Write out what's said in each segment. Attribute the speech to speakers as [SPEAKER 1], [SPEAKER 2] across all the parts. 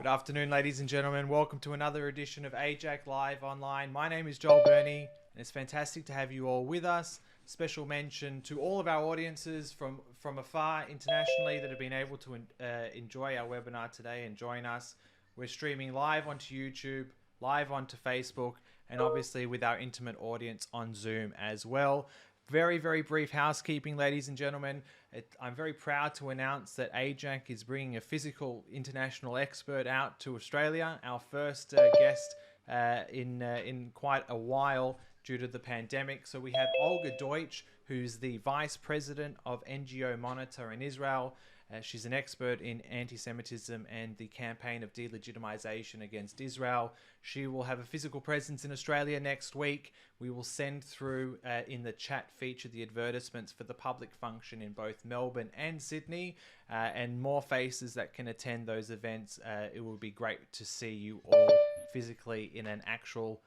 [SPEAKER 1] Good afternoon, ladies and gentlemen. Welcome to another edition of AIJAC Live Online. My name is Joel Burney, and it's fantastic to have you all with us. Special mention to all of our audiences from afar internationally that have been able to enjoy our webinar today and join us. We're streaming live onto YouTube, live onto Facebook, and obviously with our intimate audience on Zoom as well. Very, very brief housekeeping, ladies and gentlemen. I'm very proud to announce that AIJAC is bringing a physical international expert out to Australia, our first guest in quite a while due to the pandemic. So we have Olga Deutsch, who's the Vice President of NGO Monitor in Israel. She's an expert in anti-Semitism and the campaign of delegitimization against Israel. She will have a physical presence in Australia next week. We will send through in the chat feature the advertisements for the public function in both Melbourne and Sydney, and more faces that can attend those events. It will be great to see you all physically in an actual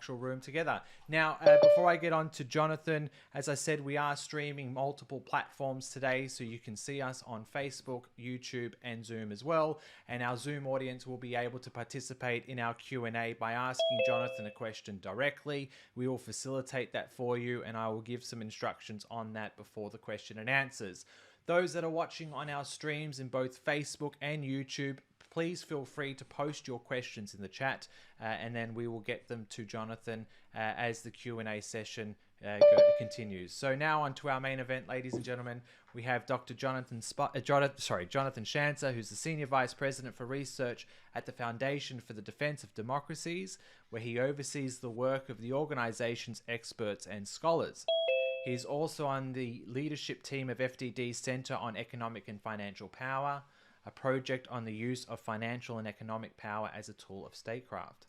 [SPEAKER 1] room together. Now, before I get on to Jonathan, as I said, we are streaming multiple platforms today, so you can see us on Facebook, YouTube, and Zoom as well. And our Zoom audience will be able to participate in our Q&A by asking Jonathan a question directly. We will facilitate that for you, and I will give some instructions on that before the question and answers. Those that are watching on our streams in both Facebook and YouTube, please feel free to post your questions in the chat, and then we will get them to Jonathan as the Q&A session continues. So now on to our main event, ladies and gentlemen. We have Dr. Jonathan Schanzer, who's the Senior Vice President for Research at the Foundation for the Defense of Democracies, where he oversees the work of the organization's experts and scholars. He's also on the leadership team of FDD's Center on Economic and Financial Power, a project on the use of financial and economic power as a tool of statecraft.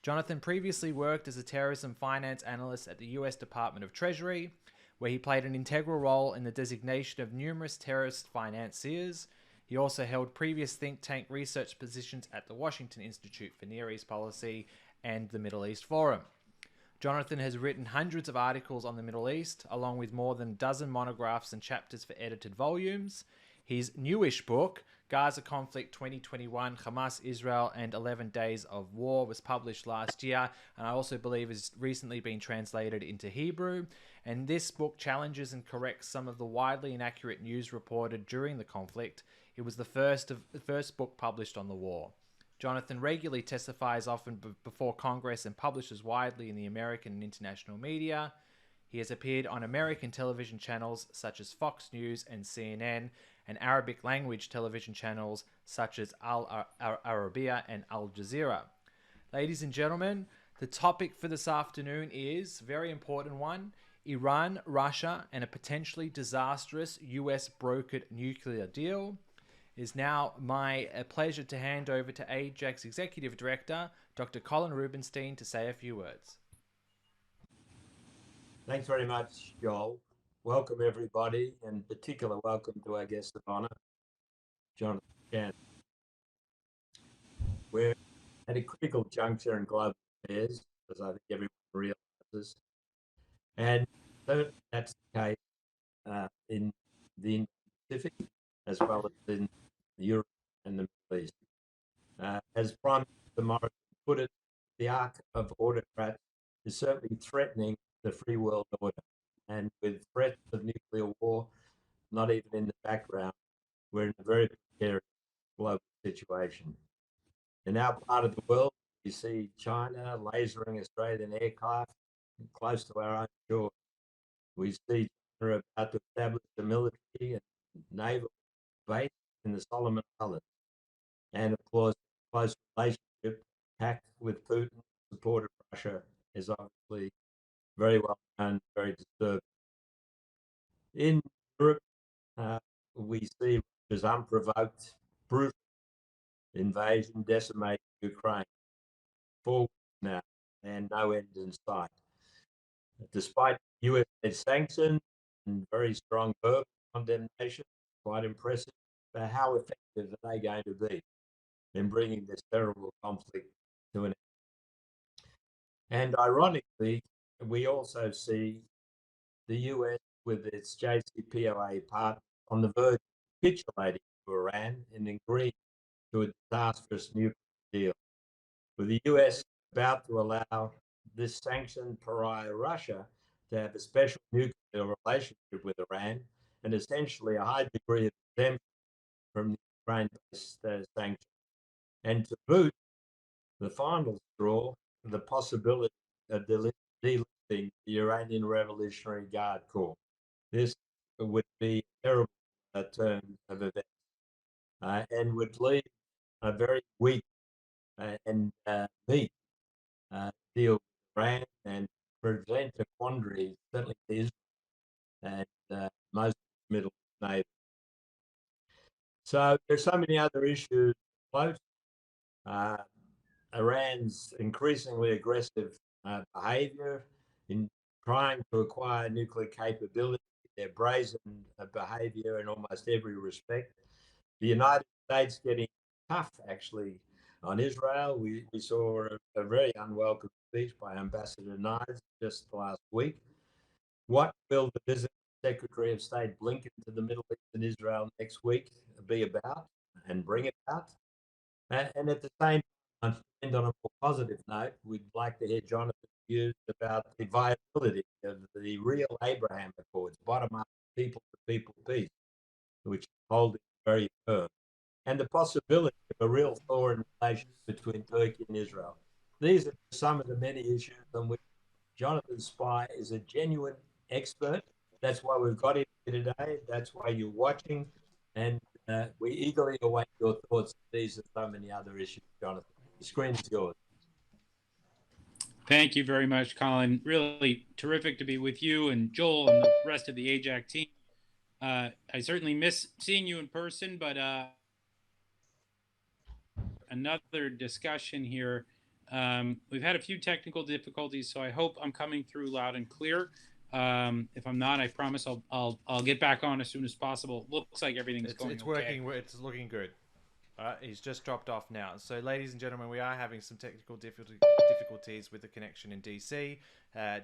[SPEAKER 1] Jonathan previously worked as a terrorism finance analyst at the US Department of Treasury, where he played an integral role in the designation of numerous terrorist financiers. He also held previous think tank research positions at the Washington Institute for Near East Policy and the Middle East Forum. Jonathan has written hundreds of articles on the Middle East, along with more than a dozen monographs and chapters for edited volumes. His newish book, Gaza Conflict 2021, Hamas, Israel, and 11 Days of War, was published last year, and I also believe has recently been translated into Hebrew. And this book challenges and corrects some of the widely inaccurate news reported during the conflict. It was the first book published on the war. Jonathan regularly testifies often before Congress and publishes widely in the American and international media. He has appeared on American television channels such as Fox News and CNN, and Arabic language television channels such as Al Arabiya and Al Jazeera. Ladies and gentlemen, the topic for this afternoon is a very important one: Iran, Russia, and a potentially disastrous US brokered nuclear deal. It is now my pleasure to hand over to AIJAC's Executive Director, Dr. Colin Rubenstein, to say a few words.
[SPEAKER 2] Thanks very much, Joel. Welcome, everybody, and particular welcome to our guest of honour, Jonathan Schanzer. We're at a critical juncture in global affairs, as I think everyone realises, and certainly that's the case in the Indo-Pacific as well as in Europe and the Middle East. As Prime Minister Morrison put it, the arc of autocrats is certainly threatening the free world order. And with threats of nuclear war not even in the background, we're in a very precarious global situation. In our part of the world, you see China lasering Australian aircraft close to our own shore. We see China about to establish a military and naval base in the Solomon Islands. And of course, close relationship pact with Putin, support of Russia is obviously very well known, very disturbing. In Europe, we see Russia's unprovoked, brutal invasion decimating Ukraine. 4 weeks now, and no end in sight. Despite US-led sanctions and very strong verbal condemnation, quite impressive, but how effective are they going to be in bringing this terrible conflict to an end? And ironically, we also see the US with its JCPOA partner on the verge of capitulating to Iran and agreeing to a disastrous nuclear deal, with the US about to allow this sanctioned pariah Russia to have a special nuclear relationship with Iran and essentially a high degree of exemption from the Ukraine-based sanctions. And to boot, the final straw, the possibility of delisting the Iranian Revolutionary Guard Corps. This would be a terrible turn of events and would leave a very weak and meek deal with Iran and present a quandary, certainly to Israel and most Middle East neighbors. So there's so many other issues afloat. Iran's increasingly aggressive behavior in trying to acquire nuclear capability, their brazen behavior in almost every respect. The United States getting tough, actually, on Israel. We saw a very unwelcome speech by Ambassador Knives just last week. What will the visit of Secretary of State Blinken to the Middle East and Israel next week be about and bring about? And at the same time, and on a more positive note, we'd like to hear Jonathan's views about the viability of the real Abraham Accords, bottom-up, people-to-people peace, which is holding very firm, and the possibility of a real thaw in relations between Turkey and Israel. These are some of the many issues on which Jonathan Spy is a genuine expert. That's why we've got him here today. That's why you're watching. And we eagerly await your thoughts on these and so many other issues, Jonathan. The screen is yours.
[SPEAKER 3] Thank you very much, Colin. Really terrific to be with you and Joel and the rest of the AIJAC team. I certainly miss seeing you in person, but another discussion here. We've had a few technical difficulties, so I hope I'm coming through loud and clear. If I'm not, I promise I'll get back on as soon as possible. Looks like everything's going.
[SPEAKER 1] It's working. Okay. It's looking good. He's just dropped off now. So, ladies and gentlemen, we are having some technical difficulties with the connection in DC.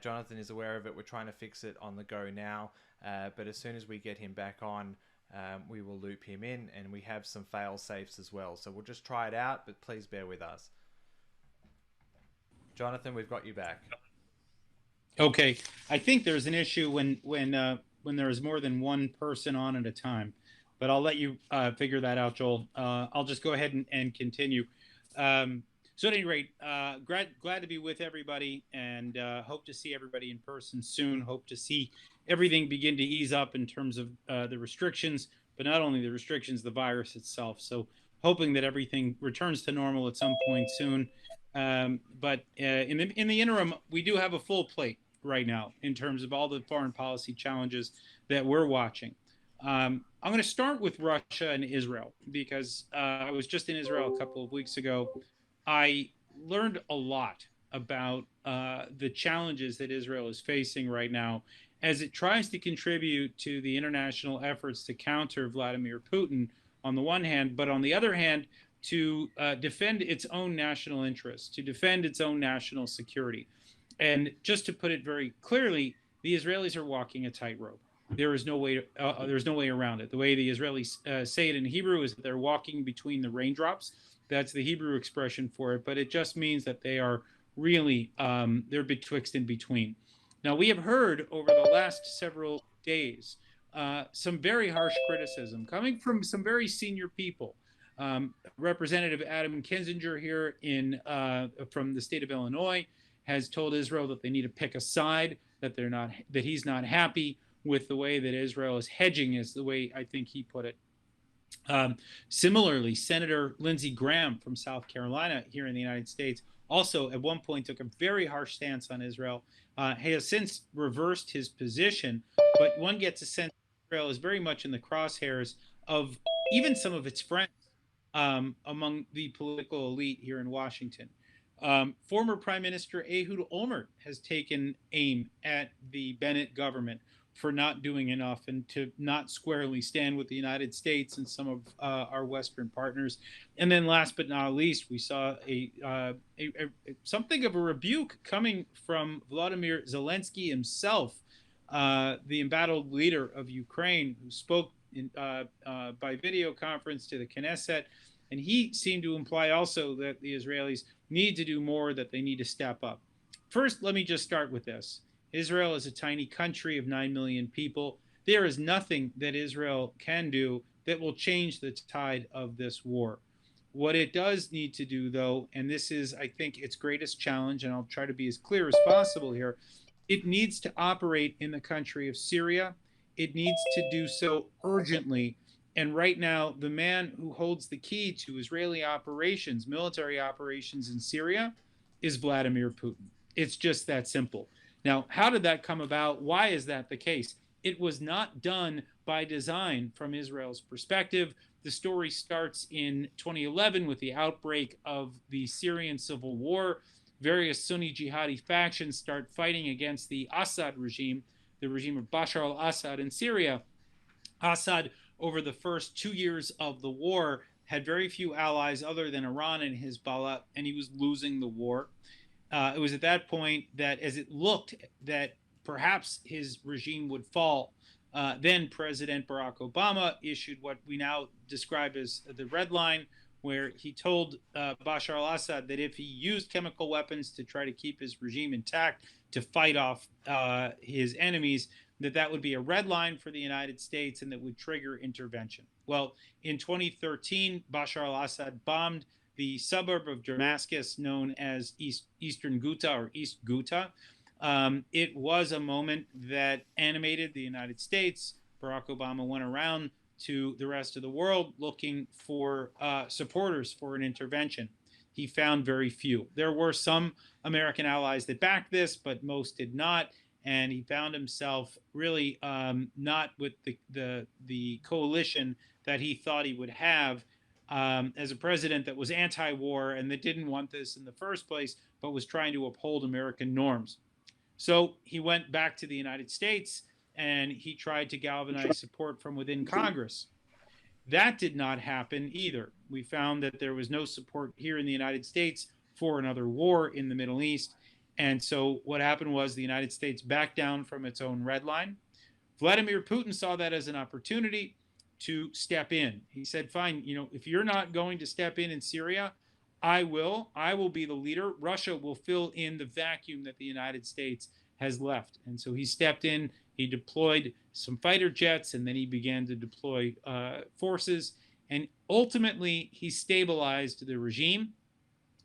[SPEAKER 1] Jonathan is aware of it. We're trying to fix it on the go now. But as soon as we get him back on, we will loop him in, and we have some fail safes as well. So we'll just try it out, but please bear with us. Jonathan, we've got you back.
[SPEAKER 3] Okay, I think there's an issue when there is more than one person on at a time, but I'll let you figure that out, Joel. I'll just go ahead and continue. So at any rate, glad to be with everybody, and hope to see everybody in person soon. Hope to see everything begin to ease up in terms of the restrictions, but not only the restrictions, the virus itself. So hoping that everything returns to normal at some point soon. But in the interim, we do have a full plate right now in terms of all the foreign policy challenges that we're watching. I'm going to start with Russia and Israel because I was just in Israel a couple of weeks ago. I learned a lot about the challenges that Israel is facing right now as it tries to contribute to the international efforts to counter Vladimir Putin on the one hand, but on the other hand, to defend its own national interests, to defend its own national security. And just to put it very clearly, the Israelis are walking a tightrope. There is no way. There's no way around it. The way the Israelis say it in Hebrew is that they're walking between the raindrops. That's the Hebrew expression for it, but it just means that they are really they're betwixt and between. Now we have heard over the last several days some very harsh criticism coming from some very senior people. Representative Adam Kinzinger here from the state of Illinois has told Israel that they need to pick a side, that he's not happy with the way that Israel is hedging, is the way I think he put it. Similarly, Senator Lindsey Graham from South Carolina here in the United States also at one point took a very harsh stance on Israel. He has since reversed his position, but one gets a sense that Israel is very much in the crosshairs of even some of its friends among the political elite here in Washington. Former Prime Minister Ehud Olmert has taken aim at the Bennett government for not doing enough and to not squarely stand with the United States and some of our Western partners. And then last but not least, we saw something of a rebuke coming from Volodymyr Zelensky himself, the embattled leader of Ukraine, who spoke by video conference to the Knesset And he seemed to imply also that the Israelis need to do more, that they need to step up. First, let me just start with this. Israel is a tiny country of 9 million people. There is nothing that Israel can do that will change the tide of this war. What it does need to do, though, and this is, I think, its greatest challenge, and I'll try to be as clear as possible here, it needs to operate in the country of Syria. It needs to do so urgently. And right now, the man who holds the key to Israeli operations, military operations in Syria, is Vladimir Putin. It's just that simple. Now, how did that come about? Why is that the case? It was not done by design from Israel's perspective. The story starts in 2011 with the outbreak of the Syrian civil war. Various Sunni jihadi factions start fighting against the Assad regime, the regime of Bashar al-Assad in Syria. Assad, over the first 2 years of the war, had very few allies other than Iran and Hezbollah, and he was losing the war. It was at that point that, as it looked that perhaps his regime would fall, then President Barack Obama issued what we now describe as the red line, where he told Bashar al-Assad that if he used chemical weapons to try to keep his regime intact, to fight off his enemies, that would be a red line for the United States and that would trigger intervention. Well, in 2013, Bashar al-Assad bombed the suburb of Damascus known as Eastern Ghouta or East Ghouta. It was a moment that animated the United States. Barack Obama went around to the rest of the world looking for supporters for an intervention. He found very few. There were some American allies that backed this, but most did not. And he found himself really not with the coalition that he thought he would have as a president that was anti-war and that didn't want this in the first place, but was trying to uphold American norms. So he went back to the United States and he tried to galvanize support from within Congress. That did not happen either. We found that there was no support here in the United States for another war in the Middle East. And so what happened was the United States backed down from its own red line. Vladimir Putin saw that as an opportunity to step in. He said, fine, if you're not going to step in Syria, I will. I will be the leader. Russia will fill in the vacuum that the United States has left. And so he stepped in. He deployed some fighter jets, and then he began to deploy forces. And ultimately, he stabilized the regime.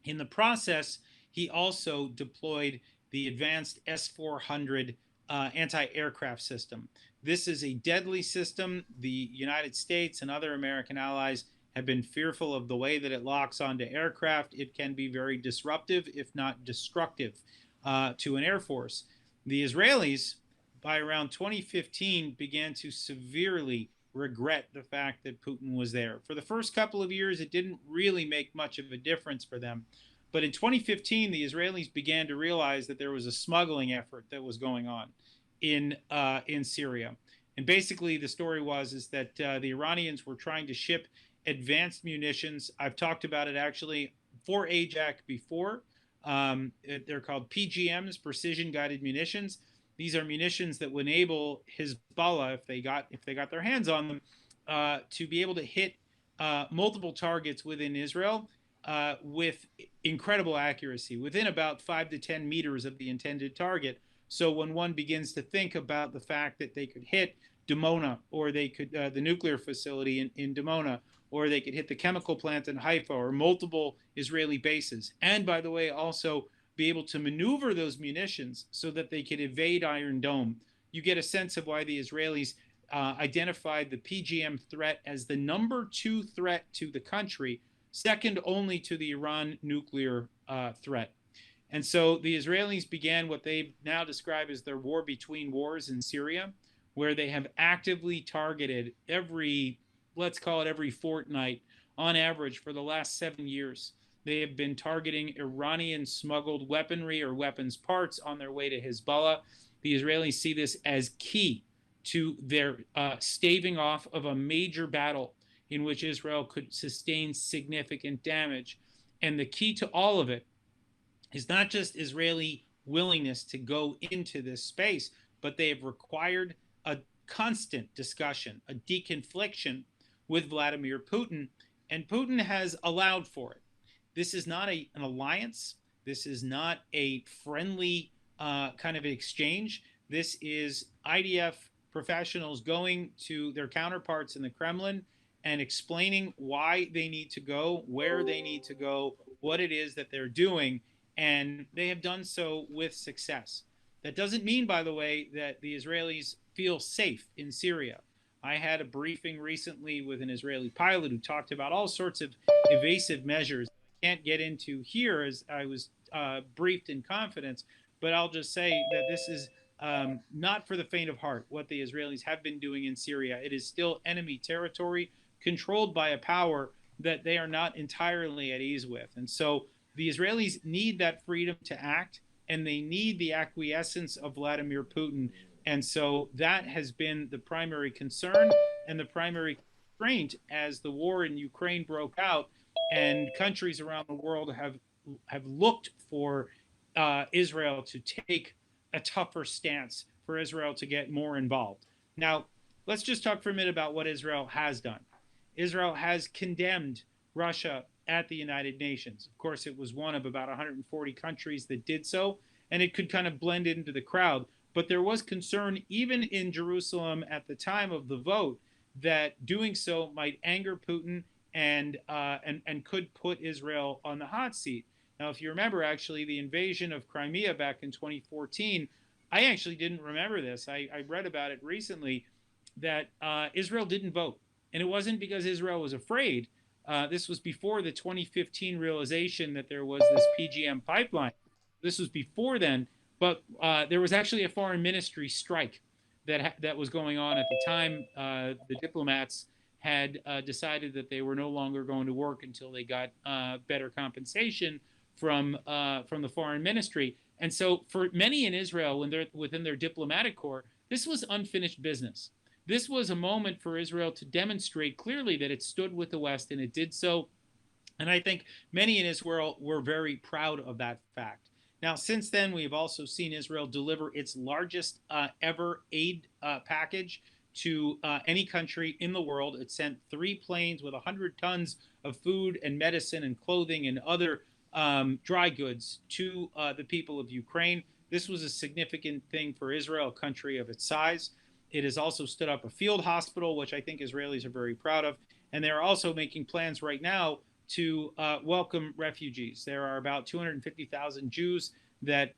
[SPEAKER 3] In the process, he also deployed the advanced S-400 anti-aircraft system. This is a deadly system. The United States and other American allies have been fearful of the way that it locks onto aircraft. It can be very disruptive, if not destructive, to an air force. The Israelis, by around 2015, began to severely regret the fact that Putin was there. For the first couple of years, it didn't really make much of a difference for them. But in 2015, the Israelis began to realize that there was a smuggling effort that was going on in Syria. And basically, the story is that the Iranians were trying to ship advanced munitions. I've talked about it actually for AIJAC before. They're called PGMs, precision guided munitions. These are munitions that would enable Hezbollah, if they got their hands on them, to be able to hit multiple targets within Israel with incredible accuracy, within about 5 to 10 meters of the intended target. So when one begins to think about the fact that they could hit Dimona, or they could the nuclear facility in Dimona, or they could hit the chemical plant in Haifa, or multiple Israeli bases, and by the way, also be able to maneuver those munitions so that they could evade Iron Dome, you get a sense of why the Israelis identified the PGM threat as the #2 threat to the country, second only to the Iran nuclear threat. And so the Israelis began what they now describe as their war between wars in Syria, where they have actively targeted let's call it every fortnight, on average for the last 7 years. They have been targeting Iranian smuggled weaponry or weapons parts on their way to Hezbollah. The Israelis see this as key to their staving off of a major battle in which Israel could sustain significant damage. And the key to all of it is not just Israeli willingness to go into this space, but they have required a constant discussion, a deconfliction with Vladimir Putin And Putin has allowed for it. This is not an alliance. This is not a friendly kind of exchange. This is IDF professionals going to their counterparts in the Kremlin and explaining why they need to go, where they need to go, what it is that they're doing, and they have done so with success. That doesn't mean, by the way, that the Israelis feel safe in Syria. I had a briefing recently with an Israeli pilot who talked about all sorts of evasive measures I can't get into here as I was briefed in confidence, but I'll just say that this is not for the faint of heart what the Israelis have been doing in Syria. It is still enemy territory controlled by a power that they are not entirely at ease with. And so the Israelis need that freedom to act, and they need the acquiescence of Vladimir Putin. And so that has been the primary concern and the primary constraint as the war in Ukraine broke out, and countries around the world have looked for Israel to take a tougher stance, for Israel to get more involved. Now, let's just talk for a minute about what Israel has done. Israel has condemned Russia at the United Nations. Of course, it was one of about 140 countries that did so, and it could kind of blend into the crowd. But there was concern, even in Jerusalem at the time of the vote, that doing so might anger Putin and could put Israel on the hot seat. Now, if you remember, actually, the invasion of Crimea back in 2014, I actually didn't remember this. I read about it recently, that Israel didn't vote. And it wasn't because Israel was afraid. This was before the 2015 realization that there was this PGM pipeline. This was before then, but there was actually a foreign ministry strike that was going on at the time. The diplomats had decided that they were no longer going to work until they got better compensation from the foreign ministry. And so for many in Israel, when they're within their diplomatic corps, this was unfinished business. This was a moment for Israel to demonstrate clearly that it stood with the West, and it did so. And I think many in Israel were very proud of that fact. Now, since then, we've also seen Israel deliver its largest ever aid package to any country in the world. It sent 3 planes with 100 tons of food and medicine and clothing and other dry goods to the people of Ukraine. This was a significant thing for Israel, a country of its size. It has also stood up a field hospital, which I think Israelis are very proud of. And they're also making plans right now to welcome refugees. There are about 250,000 Jews that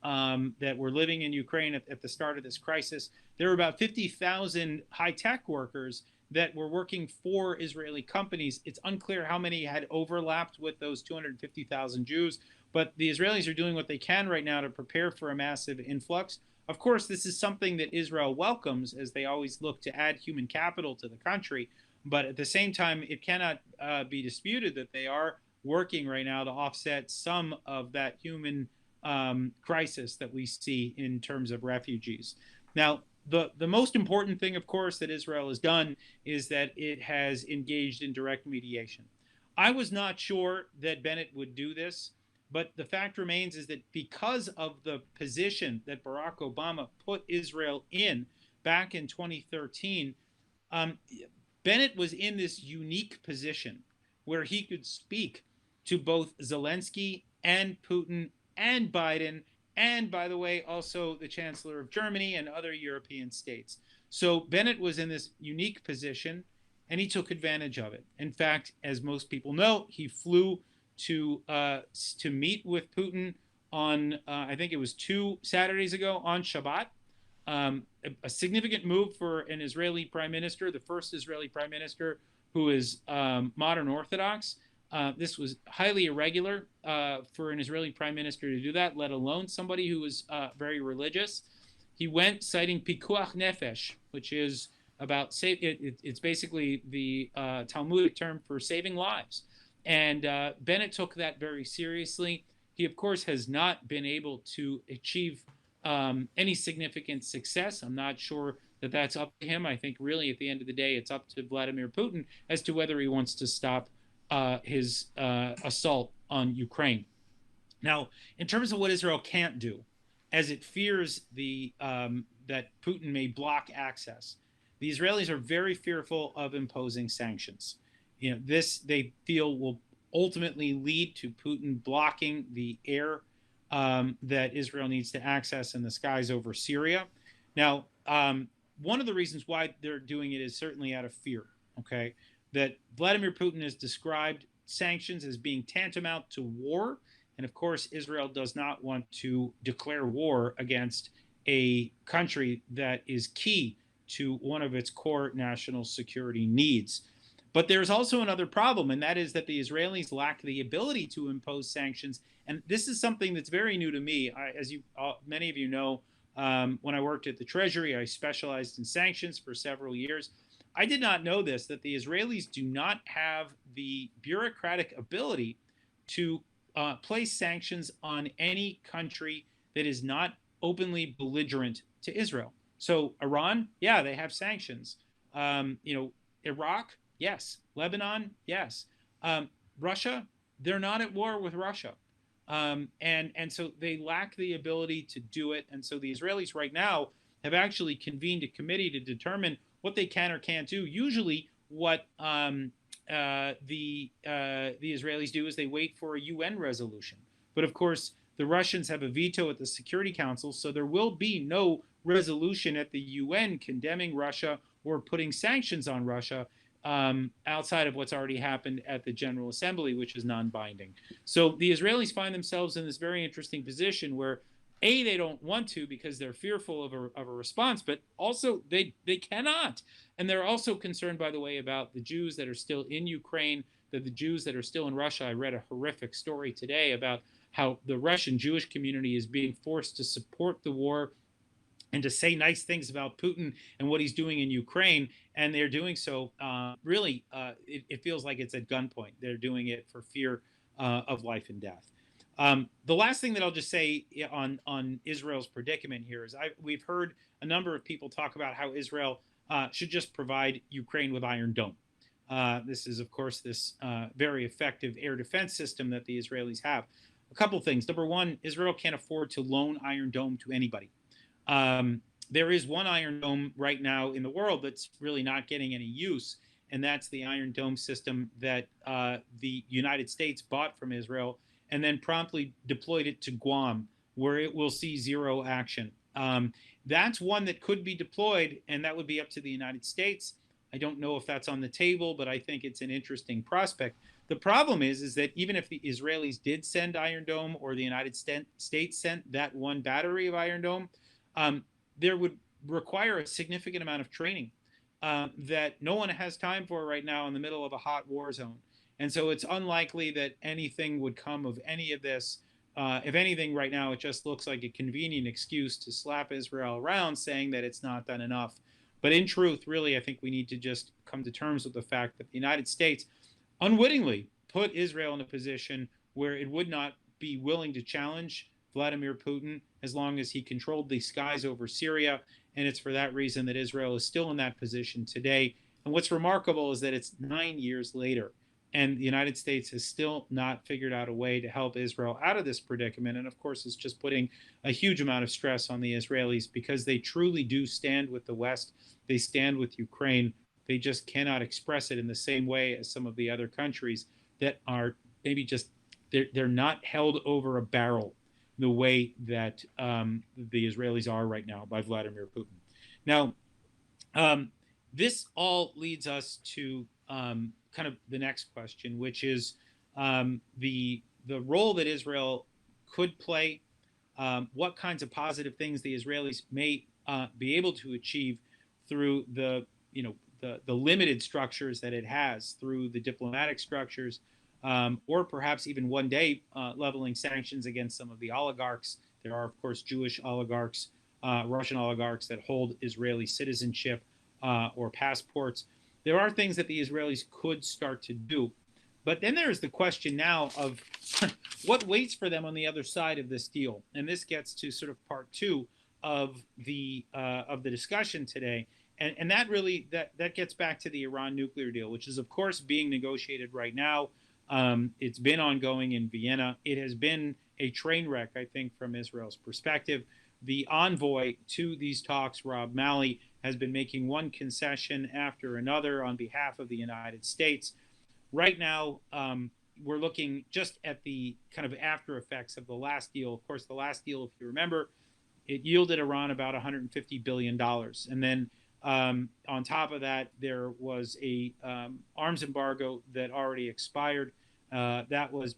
[SPEAKER 3] were living in Ukraine at the start of this crisis. There are about 50,000 high-tech workers that were working for Israeli companies. It's unclear how many had overlapped with those 250,000 Jews, but the Israelis are doing what they can right now to prepare for a massive influx. Of course, this is something that Israel welcomes, as they always look to add human capital to the country. But at the same time, it cannot be disputed that they are working right now to offset some of that human crisis that we see in terms of refugees. Now, the most important thing, of course, that Israel has done is that it has engaged in direct mediation. I was not sure that Bennett would do this, but the fact remains is that because of the position that Barack Obama put Israel in back in 2013, Bennett was in this unique position where he could speak to both Zelensky and Putin and Biden, and, by the way, also the Chancellor of Germany and other European states. So Bennett was in this unique position, and he took advantage of it. In fact, as most people know, he flew to meet with Putin on, I think it was 2 Saturdays ago, on Shabbat. A significant move for an Israeli prime minister, the first Israeli prime minister who is modern Orthodox. This was highly irregular for an Israeli prime minister to do that, let alone somebody who was very religious. He went citing pikuach nefesh, which is about it's basically the Talmudic term for saving lives. And Bennett took that very seriously. He, of course, has not been able to achieve any significant success. I'm not sure that that's up to him. I think really at the end of the day, it's up to Vladimir Putin as to whether he wants to stop his assault on Ukraine. Now, in terms of what Israel can't do, as it fears that Putin may block access, the Israelis are very fearful of imposing sanctions. This they feel will ultimately lead to Putin blocking the air that Israel needs to access in the skies over Syria. Now, one of the reasons why they're doing it is certainly out of fear, okay? That Vladimir Putin has described sanctions as being tantamount to war. And of course, Israel does not want to declare war against a country that is key to one of its core national security needs. But there's also another problem, and that is that the Israelis lack the ability to impose sanctions. And this is something that's very new to me. As many of you know, when I worked at the Treasury, I specialized in sanctions for several years. I did not know this, that the Israelis do not have the bureaucratic ability to place sanctions on any country that is not openly belligerent to Israel. So Iran, yeah, they have sanctions. Iraq, yes. Lebanon, yes. Russia, they're not at war with Russia. And so they lack the ability to do it. And so the Israelis right now have actually convened a committee to determine what they can or can't do. Usually what the Israelis do is they wait for a UN resolution. But of course, the Russians have a veto at the Security Council, so there will be no resolution at the UN condemning Russia or putting sanctions on Russia outside of what's already happened at the General Assembly, which is non-binding. So the Israelis find themselves in this very interesting position where, A, they don't want to because they're fearful of a response, but also they cannot. And they're also concerned, by the way, about the Jews that are still in Ukraine, the Jews that are still in Russia. I read a horrific story today about how the Russian Jewish community is being forced to support the war and to say nice things about Putin and what he's doing in Ukraine. And they're doing so, it feels like it's at gunpoint. They're doing it for fear of life and death. The last thing that I'll just say on Israel's predicament here is we've heard a number of people talk about how Israel should just provide Ukraine with Iron Dome. This is, of course, this very effective air defense system that the Israelis have. A couple things. Number one, Israel can't afford to loan Iron Dome to anybody. There is one Iron Dome right now in the world that's really not getting any use, and that's the Iron Dome system that the United States bought from Israel and then promptly deployed it to Guam, where it will see zero action. That's one that could be deployed, and that would be up to the United States. I don't know if that's on the table, but I think it's an interesting prospect. The problem is that even if the Israelis did send Iron Dome or the United States sent that one battery of Iron Dome, there would require a significant amount of training that no one has time for right now in the middle of a hot war zone. And so it's unlikely that anything would come of any of this. If anything, right now, it just looks like a convenient excuse to slap Israel around, saying that it's not done enough. But in truth, really, I think we need to just come to terms with the fact that the United States unwittingly put Israel in a position where it would not be willing to challenge Vladimir Putin as long as he controlled the skies over Syria. And it's for that reason that Israel is still in that position today. And what's remarkable is that it's 9 years later, and the United States has still not figured out a way to help Israel out of this predicament. And of course, it's just putting a huge amount of stress on the Israelis because they truly do stand with the West. They stand with Ukraine. They just cannot express it in the same way as some of the other countries that are maybe just, they're not held over a barrel the way that the Israelis are right now by Vladimir Putin. Now, this all leads us to kind of the next question, which is the role that Israel could play, what kinds of positive things the Israelis may be able to achieve through the limited structures that it has, through the diplomatic structures, or perhaps even one day leveling sanctions against some of the oligarchs. There are, of course, Jewish oligarchs, Russian oligarchs that hold Israeli citizenship or passports. There are things that the Israelis could start to do. But then there's the question now of what waits for them on the other side of this deal. And this gets to sort of part two of the discussion today. And that really, that gets back to the Iran nuclear deal, which is, of course, being negotiated right now. It's been ongoing in Vienna. It has been a train wreck, I think, from Israel's perspective. The envoy to these talks, Rob Malley, has been making one concession after another on behalf of the United States. right now, we're looking just at the kind of after effects of the last deal. Of course, the last deal, if you remember, it yielded Iran about $150 billion. And then on top of that, there was a arms embargo that already expired. That was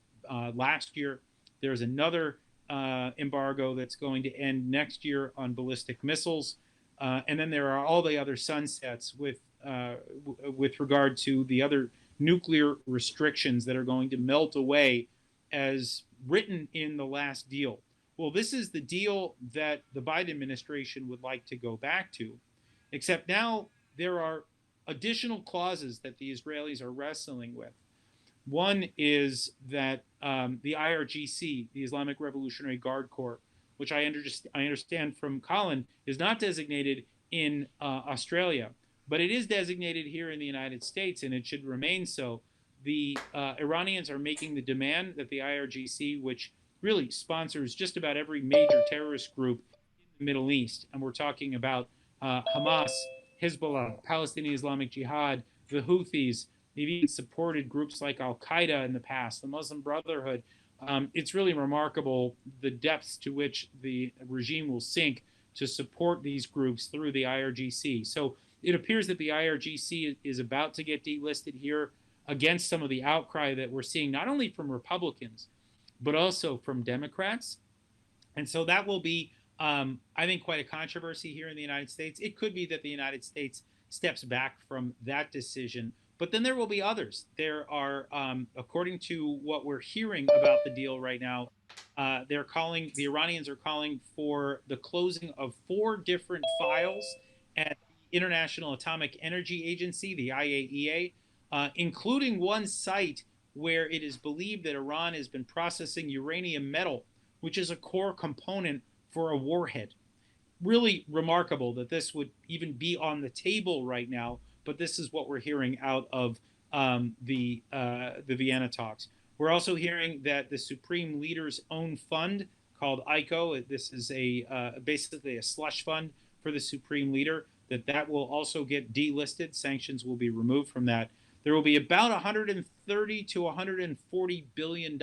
[SPEAKER 3] last year. There's another embargo that's going to end next year on ballistic missiles. And then there are all the other sunsets with regard to the other nuclear restrictions that are going to melt away as written in the last deal. Well, this is the deal that the Biden administration would like to go back to, except now there are additional clauses that the Israelis are wrestling with. One is that the IRGC, the Islamic Revolutionary Guard Corps, which I understand from Colin, is not designated in Australia, but it is designated here in the United States, and it should remain so. The Iranians are making the demand that the IRGC, which really sponsors just about every major terrorist group in the Middle East, and we're talking about Hamas, Hezbollah, Palestinian Islamic Jihad, the Houthis. They've even supported groups like Al-Qaeda in the past, the Muslim Brotherhood. It's really remarkable the depths to which the regime will sink to support these groups through the IRGC. So it appears that the IRGC is about to get delisted here against some of the outcry that we're seeing, not only from Republicans, but also from Democrats. And so that will be, I think, quite a controversy here in the United States. It could be that the United States steps back from that decision. But then there will be others. There are, according to what we're hearing about the deal right now, the Iranians are calling for the closing of 4 different files at the International Atomic Energy Agency, the IAEA, including one site where it is believed that Iran has been processing uranium metal, which is a core component for a warhead. Really remarkable that this would even be on the table right now, but this is what we're hearing out of the Vienna talks. We're also hearing that the Supreme Leader's own fund called ICO, this is basically a slush fund for the Supreme Leader, that will also get delisted. Sanctions will be removed from that. There will be about $130 to $140 billion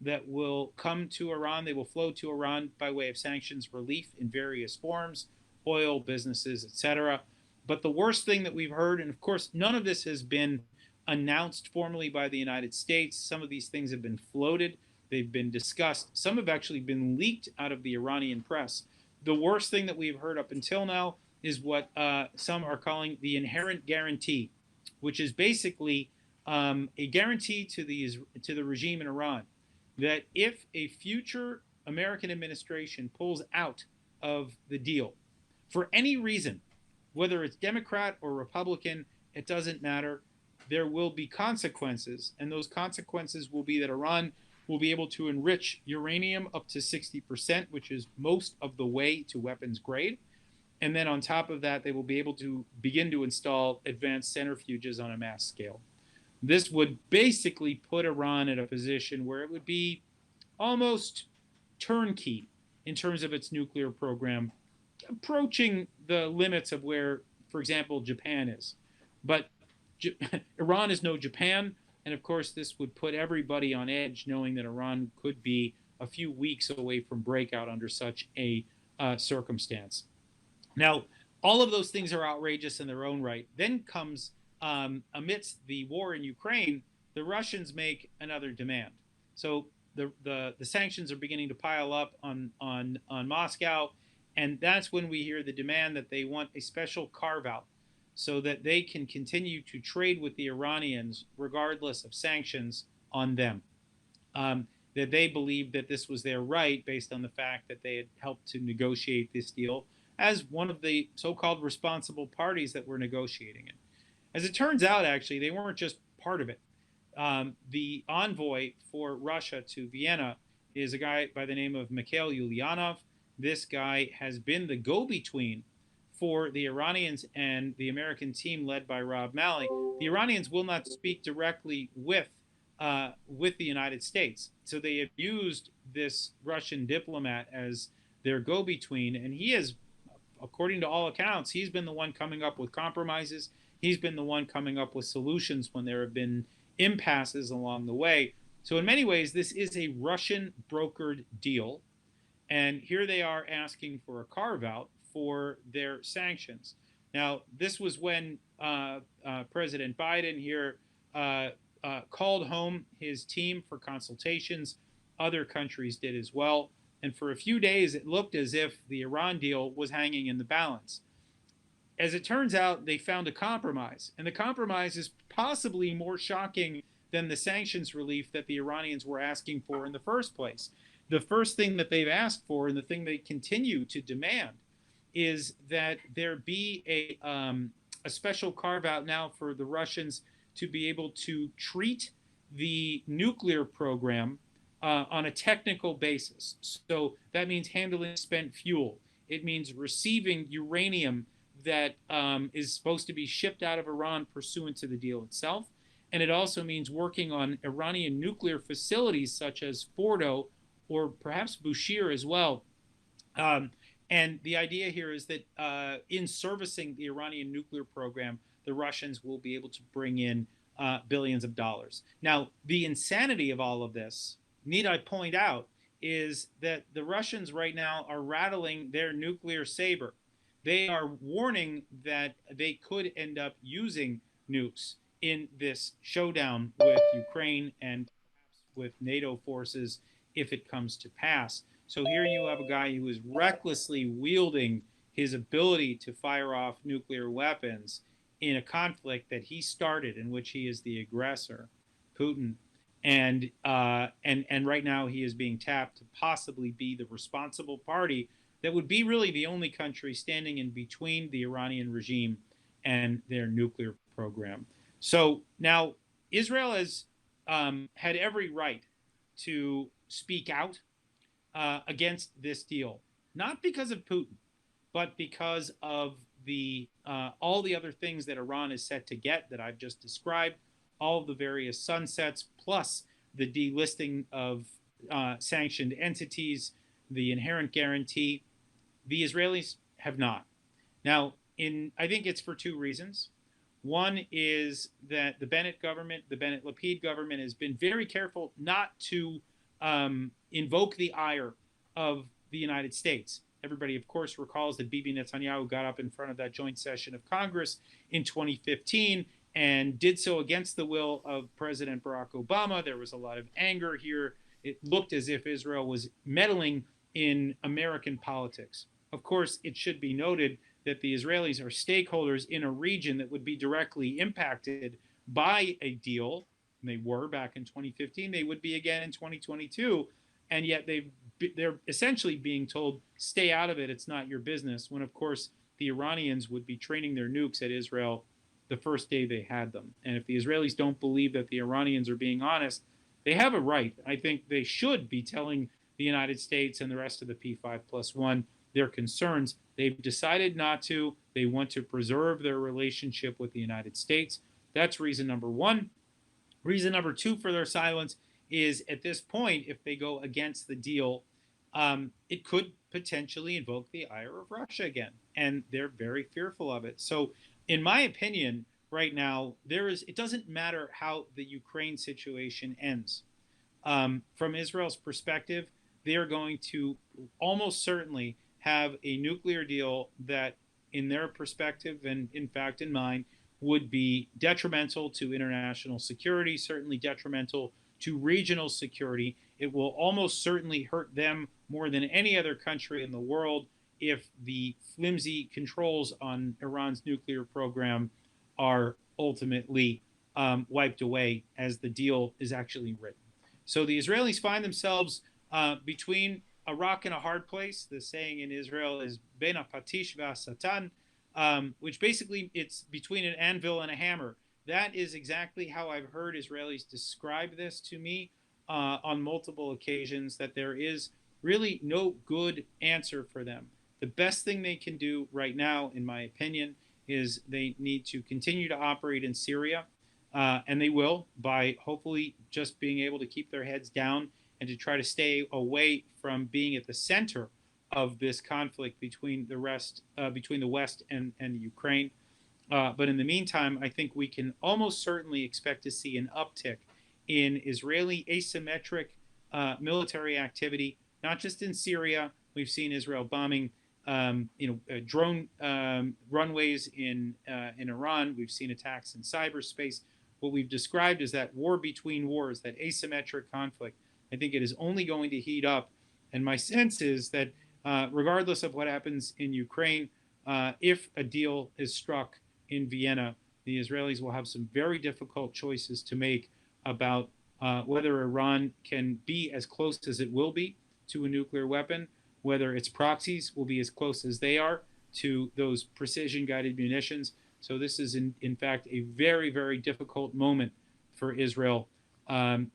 [SPEAKER 3] that will come to Iran. They will flow to Iran by way of sanctions relief in various forms, oil, businesses, etc. But the worst thing that we've heard, and of course, none of this has been announced formally by the United States. Some of these things have been floated. They've been discussed. Some have actually been leaked out of the Iranian press. The worst thing that we've heard up until now is what some are calling the inherent guarantee, which is basically a guarantee to the regime in Iran that if a future American administration pulls out of the deal for any reason, whether it's Democrat or Republican, it doesn't matter, there will be consequences, and those consequences will be that Iran will be able to enrich uranium up to 60%, which is most of the way to weapons grade. And then on top of that, they will be able to begin to install advanced centrifuges on a mass scale. This would basically put Iran in a position where it would be almost turnkey in terms of its nuclear program, approaching the limits of where, for example, Japan is. But Iran is no Japan, and of course this would put everybody on edge, knowing that Iran could be a few weeks away from breakout under such a circumstance. Now, all of those things are outrageous in their own right. Then comes, amidst the war in Ukraine, the Russians make another demand. So the sanctions are beginning to pile up on Moscow, and that's when we hear the demand that they want a special carve-out so that they can continue to trade with the Iranians regardless of sanctions on them. That they believe that this was their right based on the fact that they had helped to negotiate this deal as one of the so-called responsible parties that were negotiating it. As it turns out, actually, they weren't just part of it. The envoy for Russia to Vienna is a guy by the name of Mikhail Ulyanov. This guy has been the go-between for the Iranians and the American team led by Rob Malley. The Iranians will not speak directly with the United States. So they have used this Russian diplomat as their go-between, and he is, according to all accounts, he's been the one coming up with compromises. He's been the one coming up with solutions when there have been impasses along the way. So in many ways, this is a Russian brokered deal. And here they are asking for a carve-out for their sanctions. Now, this was when President Biden here called home his team for consultations. Other countries did as well. And for a few days, it looked as if the Iran deal was hanging in the balance. As it turns out, they found a compromise. And the compromise is possibly more shocking than the sanctions relief that the Iranians were asking for in the first place. The first thing that they've asked for, and the thing they continue to demand, is that there be a special carve-out now for the Russians to be able to treat the nuclear program on a technical basis. So that means handling spent fuel. It means receiving uranium that is supposed to be shipped out of Iran pursuant to the deal itself. And it also means working on Iranian nuclear facilities such as Fordo or perhaps Bushehr as well. And the idea here is that in servicing the Iranian nuclear program, the Russians will be able to bring in billions of dollars. Now, the insanity of all of this, need I point out, is that the Russians right now are rattling their nuclear saber. They are warning that they could end up using nukes in this showdown with Ukraine and perhaps with NATO forces if it comes to pass. So here you have a guy who is recklessly wielding his ability to fire off nuclear weapons in a conflict that he started, in which he is the aggressor, Putin. And right now he is being tapped to possibly be the responsible party that would be really the only country standing in between the Iranian regime and their nuclear program. So now Israel has had every right to speak out against this deal, not because of Putin, but because of the all the other things that Iran is set to get that I've just described, all of the various sunsets, plus the delisting of sanctioned entities, the inherent guarantee. The Israelis have not. Now, I think it's for two reasons. One is that the Bennett government, the Bennett-Lapid government, has been very careful not to invoke the ire of the United States. Everybody, of course, recalls that Bibi Netanyahu got up in front of that joint session of Congress in 2015 and did so against the will of President Barack Obama. There was a lot of anger here. It looked as if Israel was meddling in American politics. Of course, it should be noted that the Israelis are stakeholders in a region that would be directly impacted by a deal. They were back in 2015. They would be again in 2022. And yet they're essentially being told, stay out of it. It's not your business. When, of course, the Iranians would be training their nukes at Israel the first day they had them. And if the Israelis don't believe that the Iranians are being honest, they have a right. I think they should be telling the United States and the rest of the P5+1 their concerns. They've decided not to. They want to preserve their relationship with the United States. That's reason number one. Reason number two for their silence is, at this point, if they go against the deal, it could potentially invoke the ire of Russia again. And they're very fearful of it. So in my opinion, right now, it doesn't matter how the Ukraine situation ends. From Israel's perspective, they are going to almost certainly have a nuclear deal that, in their perspective, and in fact in mine, would be detrimental to international security, certainly detrimental to regional security. It will almost certainly hurt them more than any other country in the world if the flimsy controls on Iran's nuclear program are ultimately wiped away as the deal is actually written. So the Israelis find themselves between a rock and a hard place. The saying in Israel is ben patish v'asatan, which basically it's between an anvil and a hammer. That is exactly how I've heard Israelis describe this to me on multiple occasions, that there is really no good answer for them. The best thing they can do right now, in my opinion, is they need to continue to operate in Syria, and they will, by hopefully just being able to keep their heads down and to try to stay away from being at the center of this conflict between the West and the Ukraine. But in the meantime, I think we can almost certainly expect to see an uptick in Israeli asymmetric military activity, not just in Syria. We've seen Israel bombing, drone runways in Iran. We've seen attacks in cyberspace. What we've described as that war between wars, that asymmetric conflict. I think it is only going to heat up. And my sense is that regardless of what happens in Ukraine, if a deal is struck in Vienna, the Israelis will have some very difficult choices to make about whether Iran can be as close as it will be to a nuclear weapon, whether its proxies will be as close as they are to those precision-guided munitions. So this is, in fact, a very, very difficult moment for Israel. I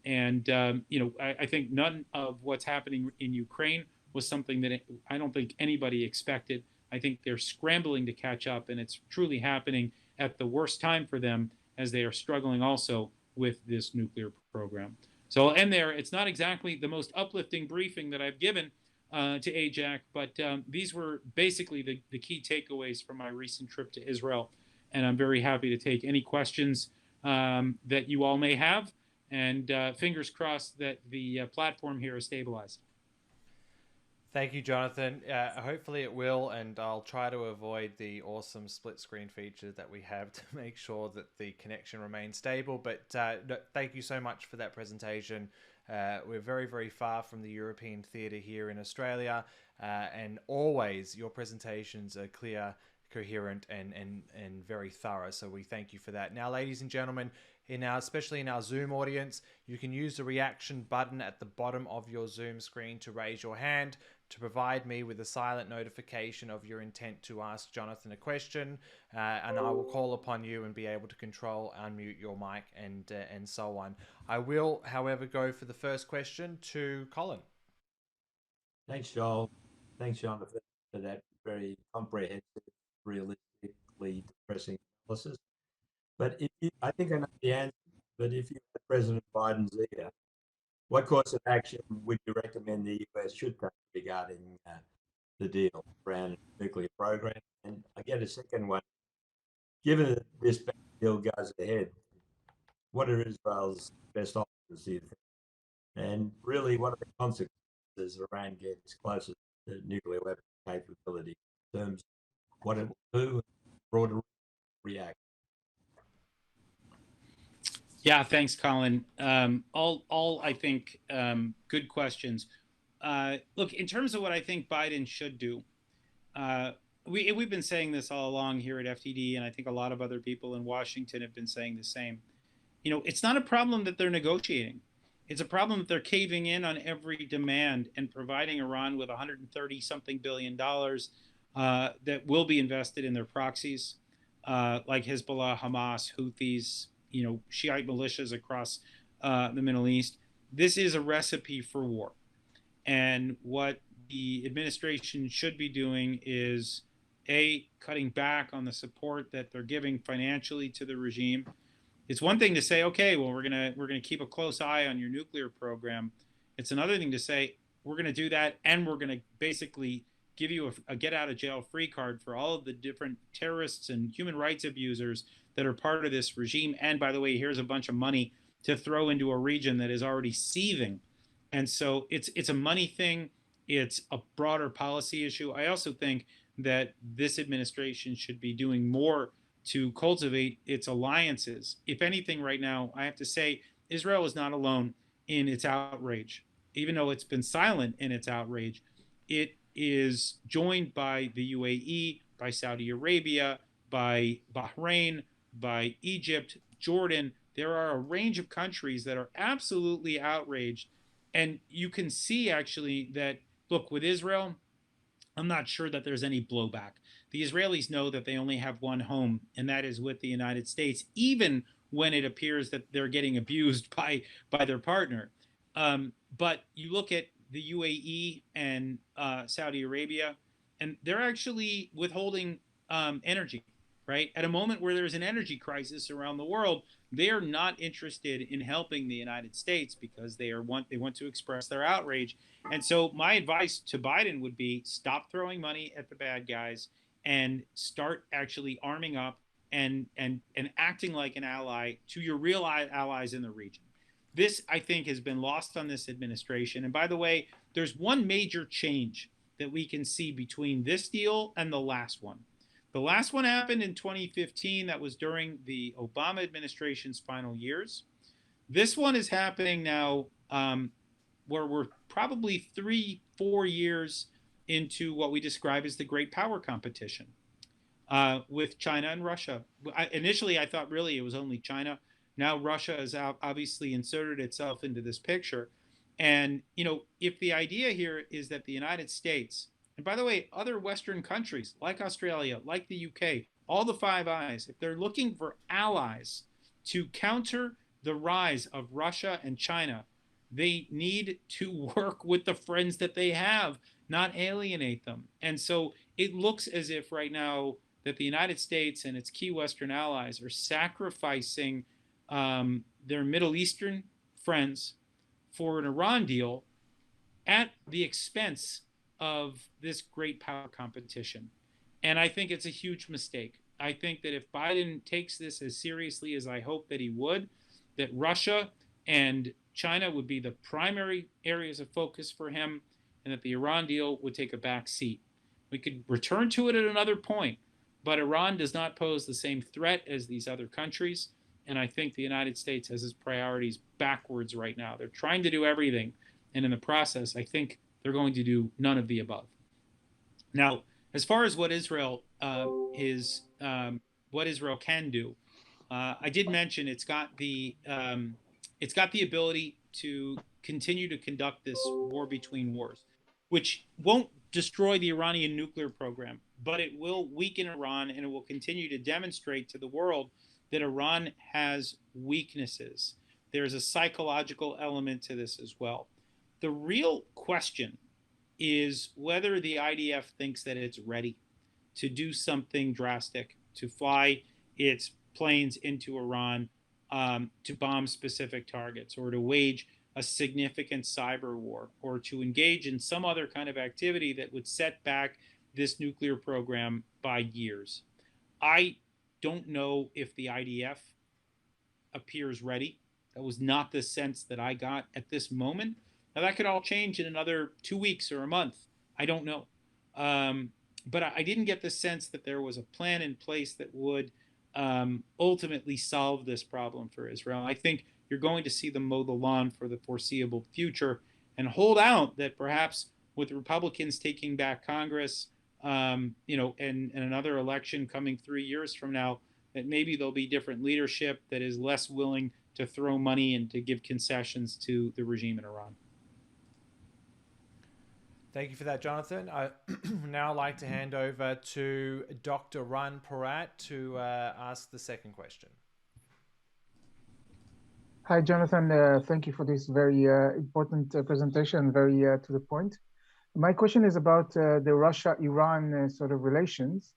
[SPEAKER 3] think none of what's happening in Ukraine was something that I don't think anybody expected. I think they're scrambling to catch up, and it's truly happening at the worst time for them as they are struggling also with this nuclear program. So I'll end there. It's not exactly the most uplifting briefing that I've given to AIJAC, but these were basically the key takeaways from my recent trip to Israel. And I'm very happy to take any questions that you all may have. And fingers crossed that the platform here is stabilized.
[SPEAKER 1] Thank you, Jonathan. Hopefully it will, and I'll try to avoid the awesome split screen feature that we have to make sure that the connection remains stable. But thank you so much for that presentation. We're very, very far from the European theatre here in Australia, and always your presentations are clear, coherent, and very thorough. So we thank you for that. Now, ladies and gentlemen, especially in our Zoom audience, you can use the reaction button at the bottom of your Zoom screen to raise your hand to provide me with a silent notification of your intent to ask Jonathan a question, and I will call upon you and be able to unmute your mic and so on. I will, however, go for the first question to Colin.
[SPEAKER 2] Thanks, Joel. Thanks, Jonathan, for that very comprehensive, realistically depressing analysis. But I think I know the answer, but if you had President Biden's ear, what course of action would you recommend the US should take regarding the deal around the nuclear program? And I get a second one. Given that this deal goes ahead, what are Israel's best options, do you think? And really, what are the consequences Iran gets closer to nuclear weapon capability in terms of what it will do and broader react?
[SPEAKER 3] Yeah, thanks, Colin. All I think good questions. Look, in terms of what I think Biden should do, we've been saying this all along here at FTD, and I think a lot of other people in Washington have been saying the same. It's not a problem that they're negotiating. It's a problem that they're caving in on every demand and providing Iran with $130-something billion that will be invested in their proxies, like Hezbollah, Hamas, Houthis, Shiite militias across the Middle East. This is a recipe for war. And what the administration should be doing is, A, cutting back on the support that they're giving financially to the regime. It's one thing to say, okay, well, we're gonna keep a close eye on your nuclear program. It's another thing to say, we're gonna do that, and we're gonna basically give you a get out of jail free card for all of the different terrorists and human rights abusers that are part of this regime. And by the way, here's a bunch of money to throw into a region that is already seething. And so it's a money thing. It's a broader policy issue. I also think that this administration should be doing more to cultivate its alliances. If anything, right now, I have to say, Israel is not alone in its outrage. Even though it's been silent in its outrage, it is joined by the UAE, by Saudi Arabia, by Bahrain, by Egypt, Jordan. There are a range of countries that are absolutely outraged. And you can see actually that, look, with Israel, I'm not sure that there's any blowback. The Israelis know that they only have one home, and that is with the United States, even when it appears that they're getting abused by their partner. But you look at the UAE and Saudi Arabia, and they're actually withholding energy, right? At a moment where there's an energy crisis around the world, they are not interested in helping the United States because they want to express their outrage. And so my advice to Biden would be, stop throwing money at the bad guys and start actually arming up and acting like an ally to your real allies in the region. This, I think, has been lost on this administration. And by the way, there's one major change that we can see between this deal and the last one. The last one happened in 2015. That was during the Obama administration's final years. This one is happening now, where we're probably 3-4 years into what we describe as the great power competition with China and Russia. Initially, I thought really it was only China. Now Russia has obviously inserted itself into this picture. And, you know, if the idea here is that the United States, and by the way, other Western countries like Australia, like the UK, all the Five Eyes, if they're looking for allies to counter the rise of Russia and China, they need to work with the friends that they have, not alienate them. And so it looks as if right now that the United States and its key Western allies are sacrificing their Middle Eastern friends for an Iran deal at the expense of this great power competition. And I think it's a huge mistake. I think that if Biden takes this as seriously as I hope that he would, that Russia and China would be the primary areas of focus for him, and that the Iran deal would take a back seat. We could return to it at another point, but Iran does not pose the same threat as these other countries. And I think the United States has its priorities backwards right now. They're trying to do everything. And in the process, I think they're going to do none of the above. Now, as far as what Israel can do, I did mention it's got the ability to continue to conduct this war between wars, which won't destroy the Iranian nuclear program, but it will weaken Iran, and it will continue to demonstrate to the world that Iran has weaknesses. There's a psychological element to this as well. The real question is whether the IDF thinks that it's ready to do something drastic, to fly its planes into Iran, to bomb specific targets, or to wage a significant cyber war, or to engage in some other kind of activity that would set back this nuclear program by years. I don't know if the IDF appears ready. That was not the sense that I got at this moment. Now, that could all change in another 2 weeks or a month. I don't know. But I didn't get the sense that there was a plan in place that would ultimately solve this problem for Israel. I think you're going to see them mow the lawn for the foreseeable future and hold out that perhaps with Republicans taking back Congress, and another election coming 3 years from now, that maybe there'll be different leadership that is less willing to throw money and to give concessions to the regime in Iran.
[SPEAKER 1] Thank you for that, Jonathan. I now like to hand over to Dr. Ran Porat to ask the second question.
[SPEAKER 4] Hi, Jonathan. Thank you for this very important presentation, very to the point. My question is about the Russia-Iran sort of relations,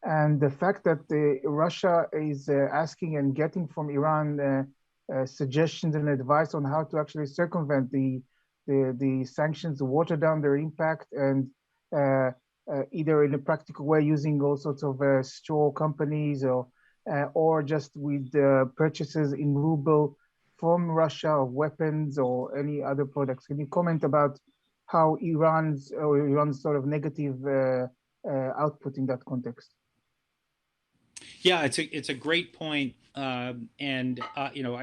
[SPEAKER 4] and the fact that Russia is asking and getting from Iran suggestions and advice on how to actually circumvent the sanctions, water down their impact, and either in a practical way using all sorts of straw companies or just with purchases in ruble from Russia of weapons or any other products. Can you comment about how Iran's sort of negative output in that context?
[SPEAKER 3] Yeah, it's a great point, I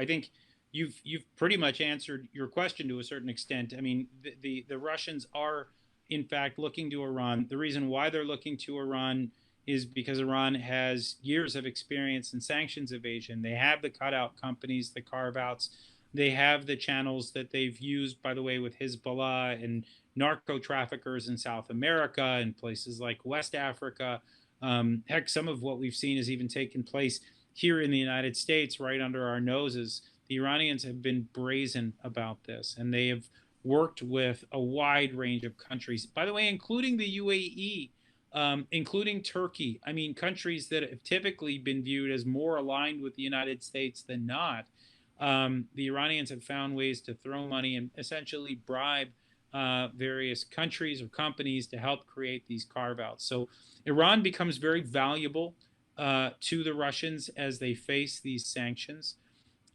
[SPEAKER 3] think you've pretty much answered your question to a certain extent. I mean, the Russians are in fact looking to Iran. The reason why they're looking to Iran is because Iran has years of experience in sanctions evasion. They have the cutout companies, the carve-outs. They have the channels that they've used, by the way, with Hezbollah and narco traffickers in South America and places like West Africa. Heck, some of what we've seen has even taken place here in the United States, right under our noses. The Iranians have been brazen about this, and they have worked with a wide range of countries, by the way, including the UAE, including Turkey. I mean, countries that have typically been viewed as more aligned with the United States than not. The Iranians have found ways to throw money and essentially bribe various countries or companies to help create these carve-outs. So Iran becomes very valuable to the Russians as they face these sanctions.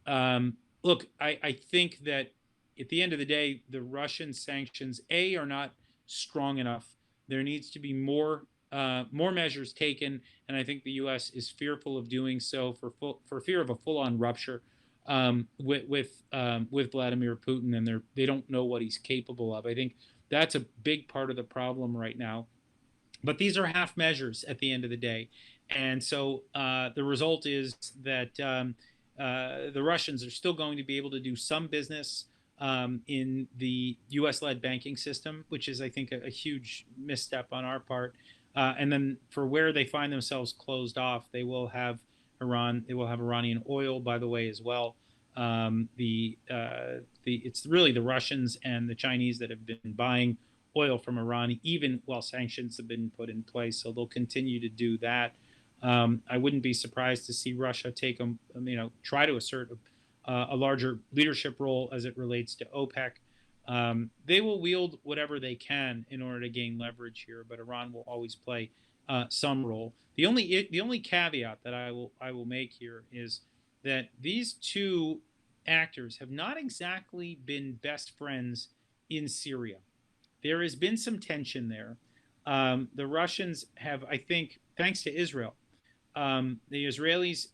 [SPEAKER 3] Look, I think that at the end of the day, the Russian sanctions, are not strong enough. There needs to be more measures taken, and I think the U.S. is fearful of doing so for fear of a full-on rupture with Vladimir Putin, and they don't know what he's capable of. I think that's a big part of the problem right now. But these are half measures at the end of the day, and so the result is that the Russians are still going to be able to do some business in the U.S.-led banking system, which is, I think, a huge misstep on our part. And then for where they find themselves closed off, they will have Iran. They will have Iranian oil, by the way, as well. It's really the Russians and the Chinese that have been buying oil from Iran, even while sanctions have been put in place. So they'll continue to do that. I wouldn't be surprised to see Russia try to assert a larger leadership role as it relates to OPEC. They will wield whatever they can in order to gain leverage here, but Iran will always play some role. The only caveat that I will make here is that these two actors have not exactly been best friends in Syria. There has been some tension there. The Russians have, I think, thanks to Israel, the Israelis,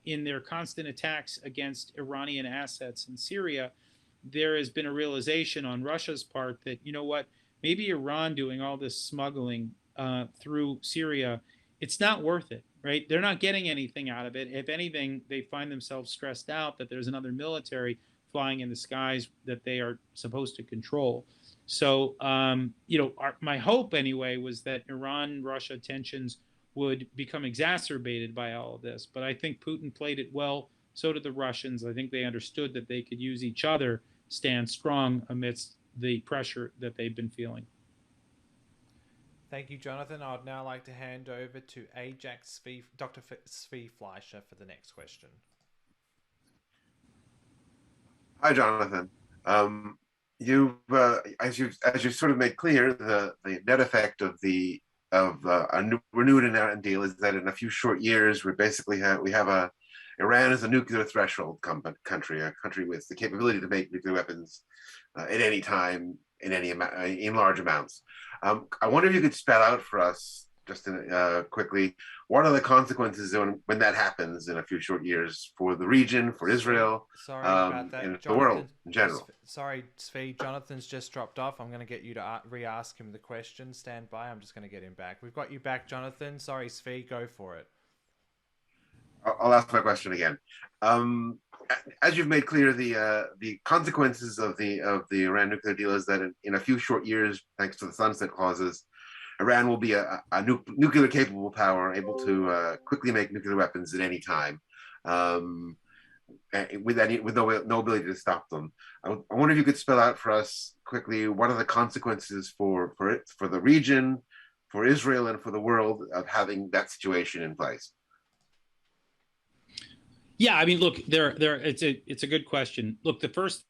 [SPEAKER 3] in their constant attacks against Iranian assets in Syria, there has been a realization on Russia's part that, you know what, maybe Iran doing all this smuggling through Syria, it's not worth it, right? They're not getting anything out of it. If anything, they find themselves stressed out that there's another military flying in the skies that they are supposed to control. So, my hope anyway was that Iran-Russia tensions would become exacerbated by all of this. But I think Putin played it well. So did the Russians. I think they understood that they could use each other, stand strong amidst the pressure that they've been feeling.
[SPEAKER 1] Thank you, Jonathan. I'd now like to hand over to AIJAC Dr. Svi Fleischer for the next question.
[SPEAKER 5] Hi, Jonathan. As you sort of made clear, the net effect of a renewed Iran deal is that in a few short years, Iran is a nuclear threshold country, a country with the capability to make nuclear weapons at any time, in large amounts. I wonder if you could spell out for us, just quickly, what are the consequences when that happens in a few short years for the region, for Israel,
[SPEAKER 1] sorry about that,
[SPEAKER 5] and the world in general?
[SPEAKER 1] Sorry, Svi, Jonathan's just dropped off. I'm going to get you to re-ask him the question. Stand by. I'm just going to get him back. We've got you back, Jonathan. Sorry, Svi, go for it.
[SPEAKER 5] I'll ask my question again. As you've made clear, the consequences of the Iran nuclear deal is that in a few short years, thanks to the sunset clauses, Iran will be a nuclear capable power, able to quickly make nuclear weapons at any time, with no ability to stop them. I wonder if you could spell out for us quickly what are the consequences for the region, for Israel, and for the world of having that situation in place.
[SPEAKER 3] Yeah, I mean, look, it's a good question. Look, the first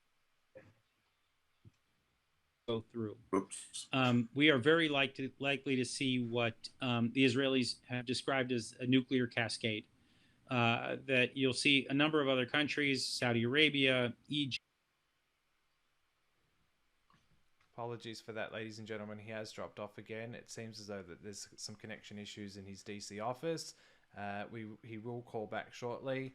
[SPEAKER 3] go through. We are very likely to see what the Israelis have described as a nuclear cascade. That you'll see a number of other countries, Saudi Arabia, Egypt.
[SPEAKER 1] Apologies for that, ladies and gentlemen. He has dropped off again. It seems as though that there's some connection issues in his DC office. He will call back shortly.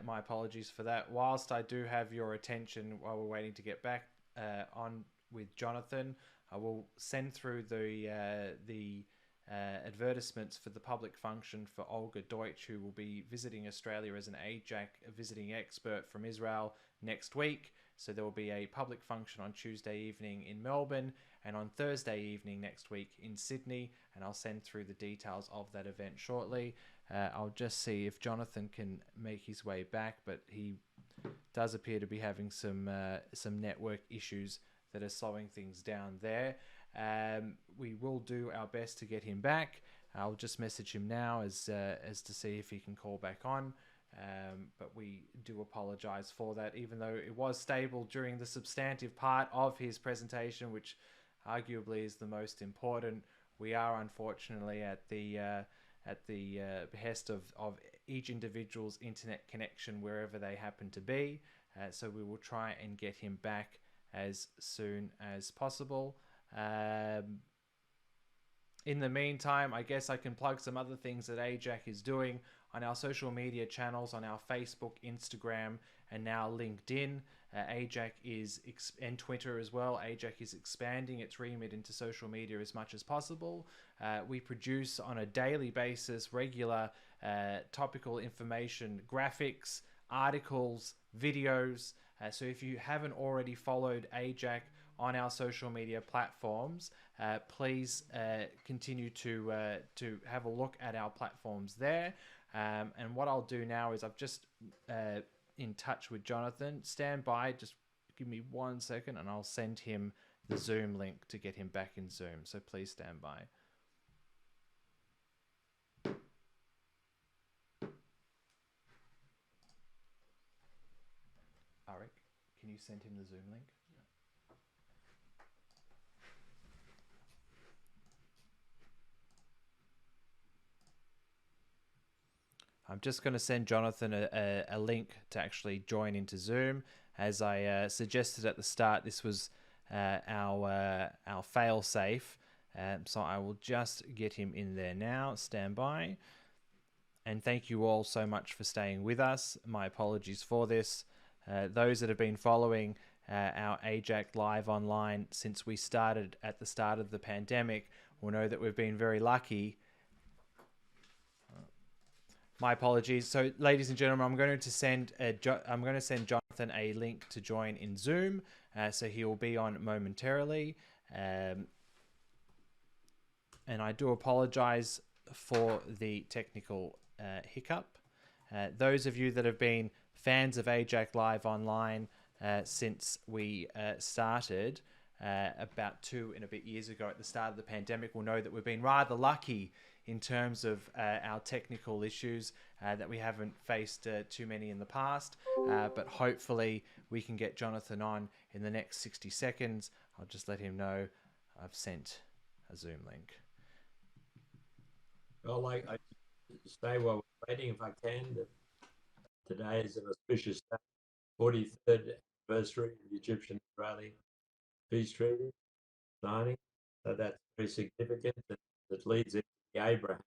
[SPEAKER 1] My apologies for that. Whilst I do have your attention while we're waiting to get back on with Jonathan, I will send through the advertisements for the public function for Olga Deutsch, who will be visiting Australia as an AIJAC visiting expert from Israel next week. So there will be a public function on Tuesday evening in Melbourne and on Thursday evening next week in Sydney, and I'll send through the details of that event shortly. I'll just see if Jonathan can make his way back, but he does appear to be having some network issues that are slowing things down there. We will do our best to get him back. I'll just message him now as to see if he can call back on. But we do apologize for that, even though it was stable during the substantive part of his presentation, which arguably is the most important. We are unfortunately at the at the behest of each individual's internet connection wherever they happen to be. So we will try and get him back as soon as possible. In the meantime, I guess I can plug some other things that AIJAC is doing on our social media channels, on our Facebook, Instagram, and now LinkedIn. AIJAC is, and Twitter as well, AIJAC is expanding its remit into social media as much as possible. We produce on a daily basis regular topical information, graphics, articles, videos. So if you haven't already followed AIJAC on our social media platforms, please continue to have a look at our platforms there. And what I'll do now is I've just in touch with Jonathan. Stand by, just give me 1 second, and I'll send him the Zoom link to get him back in Zoom. So please stand by. Arik, can you send him the Zoom link? I'm just going to send Jonathan a link to actually join into Zoom. As I suggested at the start, this was our fail-safe. So I will just get him in there now. Stand by. And thank you all so much for staying with us. My apologies for this. Those that have been following our AIJAC Live Online since we started at the start of the pandemic will know that we've been very lucky. My apologies. So, ladies and gentlemen, I'm going to send Jonathan a link to join in Zoom. So he will be on momentarily. And I do apologize for the technical hiccup. Those of you that have been fans of AIJAC Live Online since we started about 2 and a bit years ago at the start of the pandemic will know that we've been rather lucky in terms of our technical issues, that we haven't faced too many in the past, but hopefully we can get Jonathan on in the next 60 seconds. I'll just let him know I've sent a Zoom link.
[SPEAKER 2] Well, I say while we're waiting, if I can, that today is an auspicious day, 43rd anniversary of the Egyptian-Israeli peace treaty signing. So that's very significant. That leads into the Abraham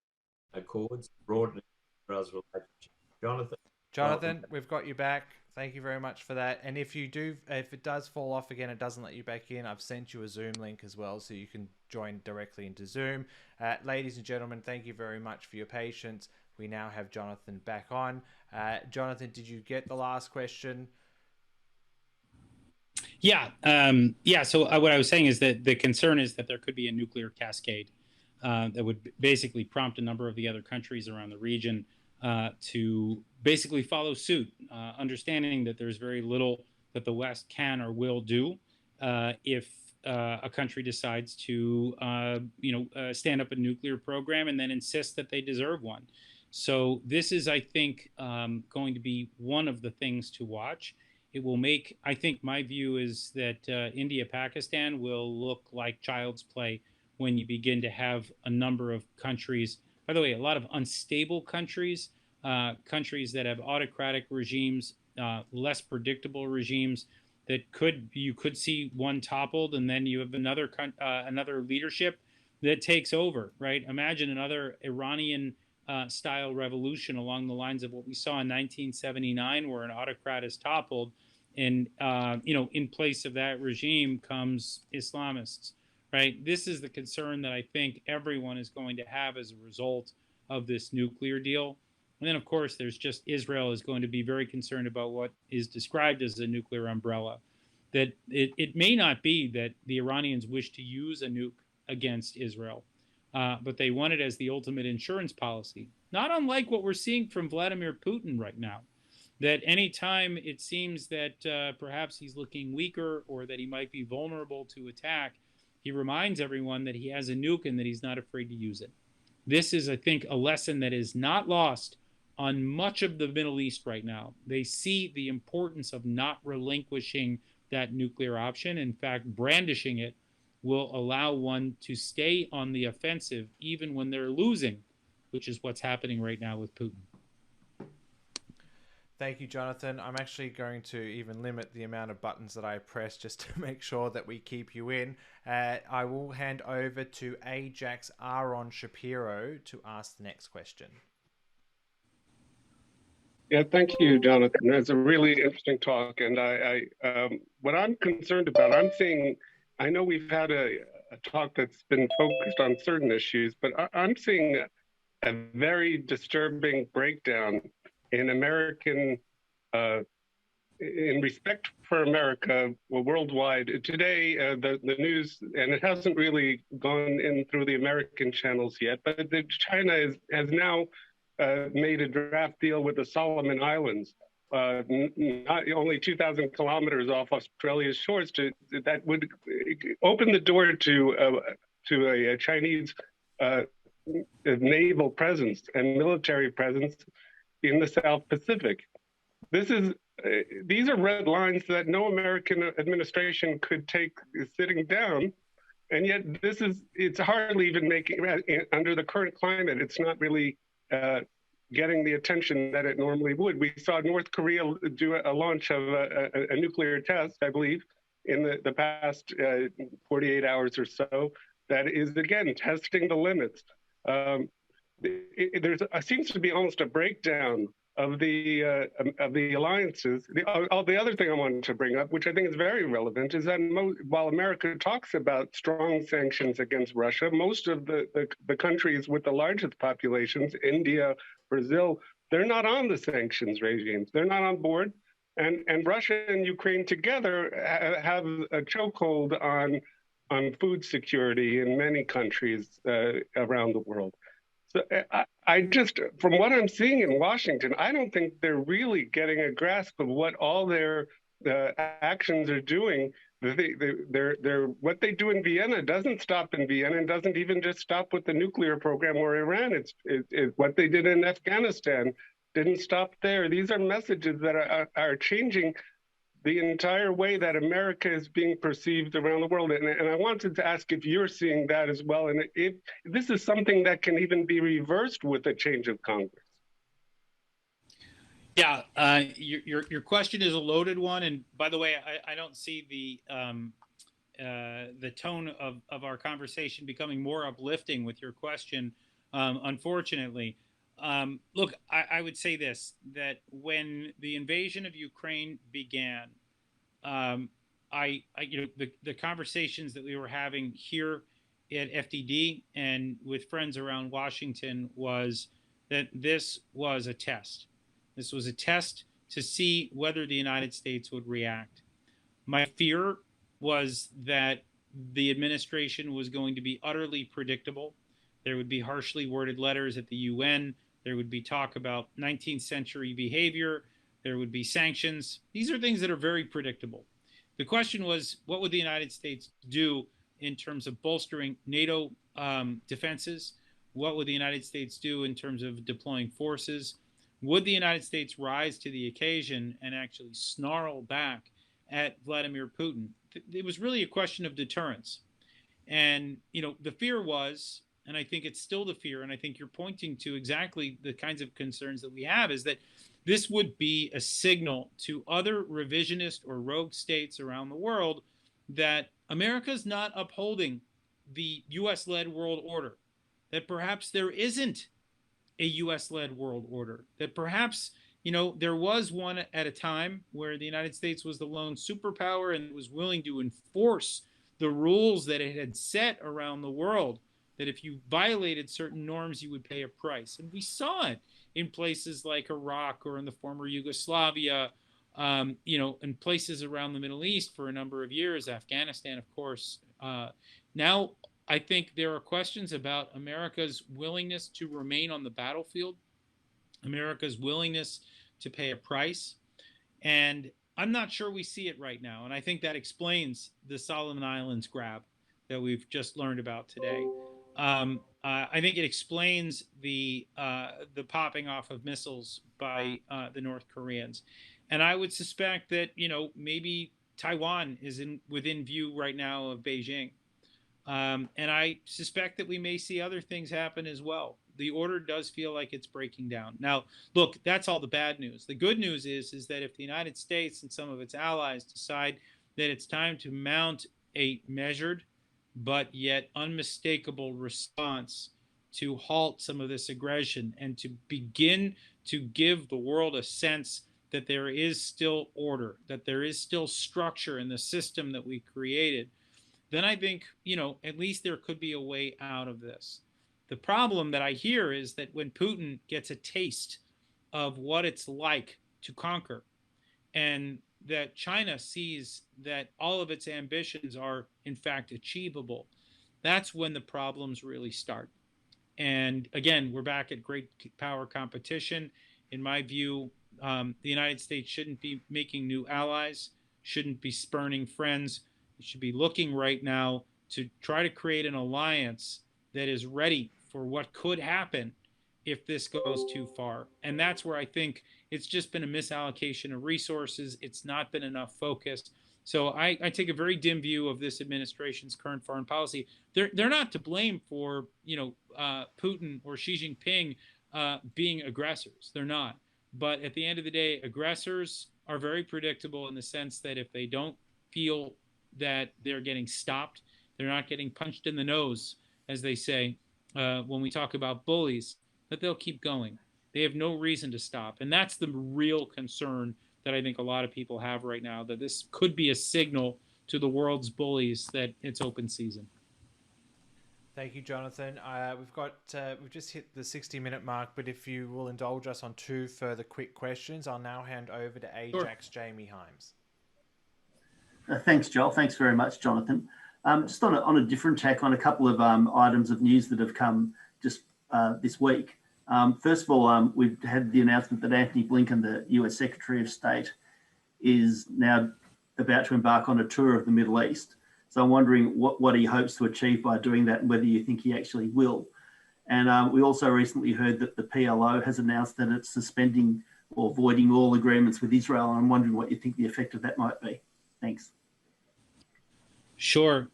[SPEAKER 2] Accords, broadening Israel's relationship.
[SPEAKER 1] Jonathan, we've got you back. Thank you very much for that. And if it does fall off again, it doesn't let you back in, I've sent you a Zoom link as well, so you can join directly into Zoom. Ladies and gentlemen, thank you very much for your patience. We now have Jonathan back on. Jonathan, did you get the last question?
[SPEAKER 3] Yeah. So what I was saying is that the concern is that there could be a nuclear cascade that would basically prompt a number of the other countries around the region to basically follow suit, understanding that there's very little that the West can or will do if a country decides to, stand up a nuclear program and then insist that they deserve one. So this is, I think, going to be one of the things to watch. It will make, I think my view is that India-Pakistan will look like child's play when you begin to have a number of countries, by the way, a lot of unstable countries, countries that have autocratic regimes, less predictable regimes, that you could see one toppled, and then you have another leadership that takes over, right? Imagine another Iranian style revolution along the lines of what we saw in 1979, where an autocrat is toppled, and in place of that regime comes Islamists, right? This is the concern that I think everyone is going to have as a result of this nuclear deal. And then, of course, there's just Israel is going to be very concerned about what is described as a nuclear umbrella. That it may not be that the Iranians wish to use a nuke against Israel, but they want it as the ultimate insurance policy. Not unlike what we're seeing from Vladimir Putin right now. That anytime it seems that perhaps he's looking weaker or that he might be vulnerable to attack, he reminds everyone that he has a nuke and that he's not afraid to use it. This is, I think, a lesson that is not lost on much of the Middle East right now. They see the importance of not relinquishing that nuclear option. In fact, brandishing it will allow one to stay on the offensive even when they're losing which is what's happening right now with Putin.
[SPEAKER 1] Thank you, Jonathan. I'm actually going to even limit the amount of buttons that I press just to make sure that we keep you in. I will hand over to AIJAC's Aaron Shapiro to ask the next question.
[SPEAKER 6] Yeah, thank you, Jonathan. That's a really interesting talk. And what I'm concerned about, I know we've had a talk that's been focused on certain issues, but I'm seeing a very disturbing breakdown in American, in respect for America worldwide. Today, the news, and it hasn't really gone in through the American channels yet, but China has now made a draft deal with the Solomon Islands, not only 2,000 kilometers off Australia's shores, that would open the door to a Chinese naval presence and military presence in the South Pacific. These are red lines that no American administration could take sitting down, and yet it's hardly even making, under the current climate, it's not really getting the attention that it normally would. We saw North Korea do a launch of a nuclear test, I believe, in the past 48 hours or so, that is, again, testing the limits. There seems to be almost a breakdown of the alliances. The other thing I wanted to bring up, which I think is very relevant, is that while America talks about strong sanctions against Russia, most of the countries with the largest populations, India, Brazil, they're not on the sanctions regimes. They're not on board. And Russia and Ukraine together have a chokehold on food security in many countries around the world. So I just, from what I'm seeing in Washington, I don't think they're really getting a grasp of what all their actions are doing. What they do in Vienna doesn't stop in Vienna, and doesn't even just stop with the nuclear program or Iran. It's what they did in Afghanistan didn't stop there. These are messages that are changing the entire way that America is being perceived around the world. And I wanted to ask if you're seeing that as well, and if this is something that can even be reversed with a change of Congress.
[SPEAKER 3] Yeah, your question is a loaded one. And by the way, I don't see the tone of our conversation becoming more uplifting with your question, unfortunately. Look, I would say this, that when the invasion of Ukraine began, the conversations that we were having here at FDD and with friends around Washington was that this was a test. This was a test to see whether the United States would react. My fear was that the administration was going to be utterly predictable. There would be harshly worded letters at the UN. There would be talk about 19th century behavior. There would be sanctions. These are things that are very predictable. The question was, what would the United States do in terms of bolstering NATO defenses? What would the United States do in terms of deploying forces? Would the United States rise to the occasion and actually snarl back at Vladimir Putin? It was really a question of deterrence. And, the fear was, and I think it's still the fear, and I think you're pointing to exactly the kinds of concerns that we have, is that this would be a signal to other revisionist or rogue states around the world that America's not upholding the U.S.-led world order, that perhaps there isn't a U.S.-led world order, that perhaps, there was one at a time where the United States was the lone superpower and was willing to enforce the rules that it had set around the world, that if you violated certain norms, you would pay a price. And we saw it in places like Iraq or in the former Yugoslavia, in places around the Middle East for a number of years, Afghanistan, of course. Now, I think there are questions about America's willingness to remain on the battlefield, America's willingness to pay a price. And I'm not sure we see it right now. And I think that explains the Solomon Islands grab that we've just learned about today. I think it explains the popping off of missiles by the North Koreans. And I would suspect that, maybe Taiwan is within view right now of Beijing. And I suspect that we may see other things happen as well. the order does feel like it's breaking down. Now, look, that's all the bad news. The good news is that if the United States and some of its allies decide that it's time to mount a measured but yet unmistakable response to halt some of this aggression and to begin to give the world a sense that there is still order, that there is still structure in the system that we created, then I think, at least there could be a way out of this. The problem that I hear is that when Putin gets a taste of what it's like to conquer, and that China sees that all of its ambitions are, in fact, achievable, that's when the problems really start. And again, we're back at great power competition. In my view, the United States shouldn't be making new allies, shouldn't be spurning friends. It should be looking right now to try to create an alliance that is ready for what could happen if this goes too far. And that's where I think it's just been a misallocation of resources. It's not been enough focus. So I take a very dim view of this administration's current foreign policy. They're not to blame for Putin or Xi Jinping being aggressors. They're not. But at the end of the day, aggressors are very predictable in the sense that if they don't feel that they're getting stopped, they're not getting punched in the nose, as they say when we talk about bullies, that they'll keep going. They have no reason to stop. And that's the real concern that I think a lot of people have right now, that this could be a signal to the world's bullies that it's open season.
[SPEAKER 1] Thank you, Jonathan. We've just hit the 60-minute mark, but if you will indulge us on 2 further quick questions, I'll now hand over to AIJAC's Jamie Himes.
[SPEAKER 7] Thanks, Joel. Thanks very much, Jonathan. Just on a different tack on a couple of items of news that have come just this week. First of all, we've had the announcement that Anthony Blinken, the US Secretary of State, is now about to embark on a tour of the Middle East. So I'm wondering what he hopes to achieve by doing that and whether you think he actually will. And we also recently heard that the PLO has announced that it's suspending or voiding all agreements with Israel. And I'm wondering what you think the effect of that might be. Thanks.
[SPEAKER 3] Sure.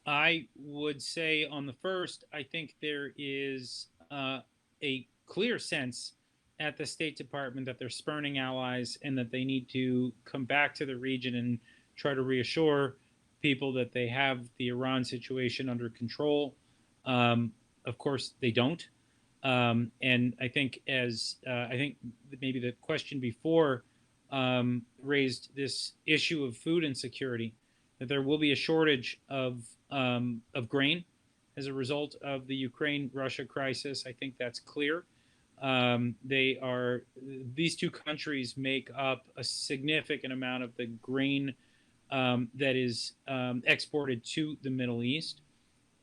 [SPEAKER 3] I would say on the first, I think there is a clear sense at the State Department that they're spurning allies and that they need to come back to the region and try to reassure people that they have the Iran situation under control. Of course, they don't. And I think I think maybe the question before raised this issue of food insecurity, that there will be a shortage of grain as a result of the Ukraine-Russia crisis. I think that's clear. These two countries make up a significant amount of the grain that is exported to the Middle East.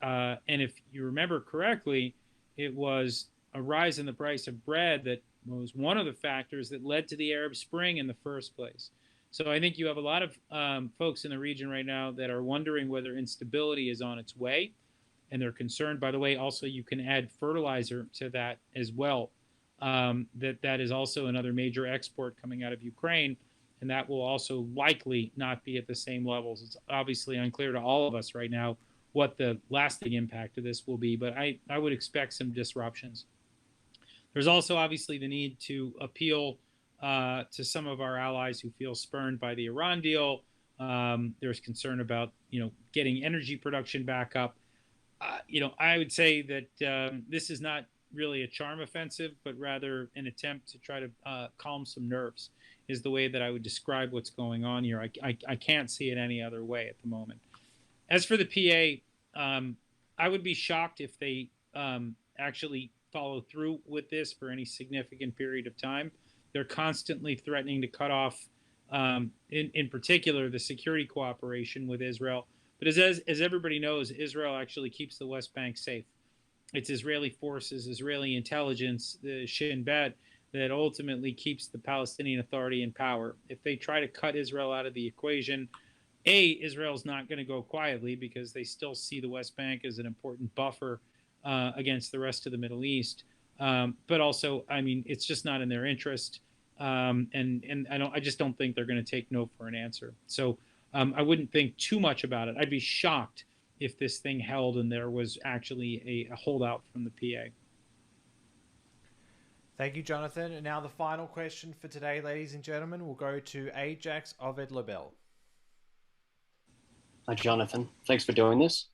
[SPEAKER 3] And if you remember correctly, it was a rise in the price of bread that was one of the factors that led to the Arab Spring in the first place. So I think you have a lot of folks in the region right now that are wondering whether instability is on its way. And they're concerned, by the way, also you can add fertilizer to that as well. That is also another major export coming out of Ukraine. And that will also likely not be at the same levels. It's obviously unclear to all of us right now what the lasting impact of this will be, but I would expect some disruptions. There's also obviously the need to appeal to some of our allies who feel spurned by the Iran deal. There's concern about, getting energy production back up. I would say that this is not really a charm offensive, but rather an attempt to try to calm some nerves is the way that I would describe what's going on here. I can't see it any other way at the moment. As for the PA, I would be shocked if they actually follow through with this for any significant period of time. They're constantly threatening to cut off, in particular, the security cooperation with Israel. But as everybody knows, Israel actually keeps the West Bank safe. It's Israeli forces, Israeli intelligence, the Shin Bet, that ultimately keeps the Palestinian Authority in power. If they try to cut Israel out of the equation, Israel's not going to go quietly because they still see the West Bank as an important buffer against the rest of the Middle East. But also, it's just not in their interest. And I just don't think they're going to take no for an answer. So I wouldn't think too much about it. I'd be shocked if this thing held and there was actually a holdout from the PA.
[SPEAKER 1] Thank you, Jonathan. And now the final question for today, ladies and gentlemen, will go to AIJAC's Ovid Labelle.
[SPEAKER 8] Hi, Jonathan. Thanks for doing this.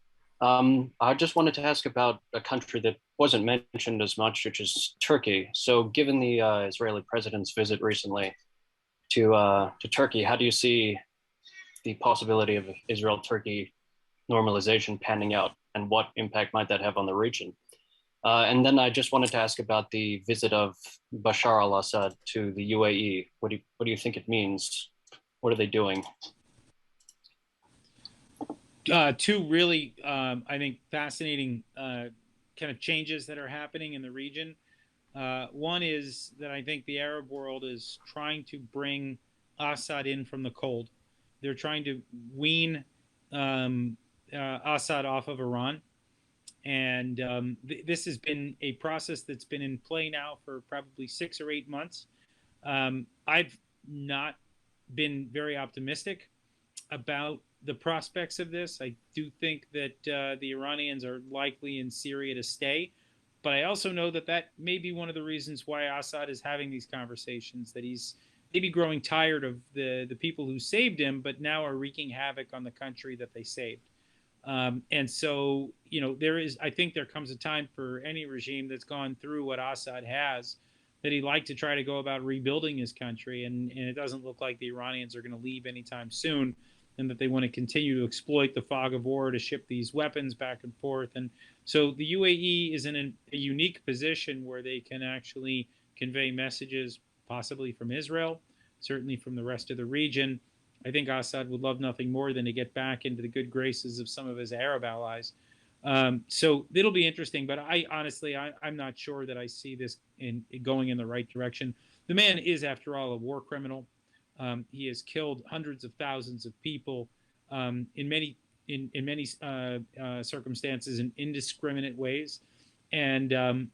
[SPEAKER 8] I just wanted to ask about a country that wasn't mentioned as much, which is Turkey. So given the Israeli president's visit recently to Turkey, how do you see the possibility of Israel-Turkey normalization panning out, and what impact might that have on the region? And then I just wanted to ask about the visit of Bashar al-Assad to the UAE. What do you think it means? What are they doing?
[SPEAKER 3] Two really, I think, fascinating kind of changes that are happening in the region. One is that I think the Arab world is trying to bring Assad in from the cold. They're trying to wean Assad off of Iran. And this has been a process that's been in play now for probably 6 or 8 months. I've not been very optimistic about the prospects of this. I do think that the Iranians are likely in Syria to stay. But I also know that that may be one of the reasons why Assad is having these conversations, that he's maybe growing tired of the people who saved him, but now are wreaking havoc on the country that they saved. And so, you know, I think there comes a time for any regime that's gone through what Assad has, that he'd like to try to go about rebuilding his country. And it doesn't look like the Iranians are going to leave anytime soon, and that they want to continue to exploit the fog of war to ship these weapons back and forth. And so the UAE is in a unique position where they can actually convey messages, possibly from Israel, certainly from the rest of the region. I think Assad would love nothing more than to get back into the good graces of some of his Arab allies. So it'll be interesting, but I'm not sure that I see this going in the right direction. The man is, after all, a war criminal. He has killed hundreds of thousands of people in many circumstances in indiscriminate ways. And I'm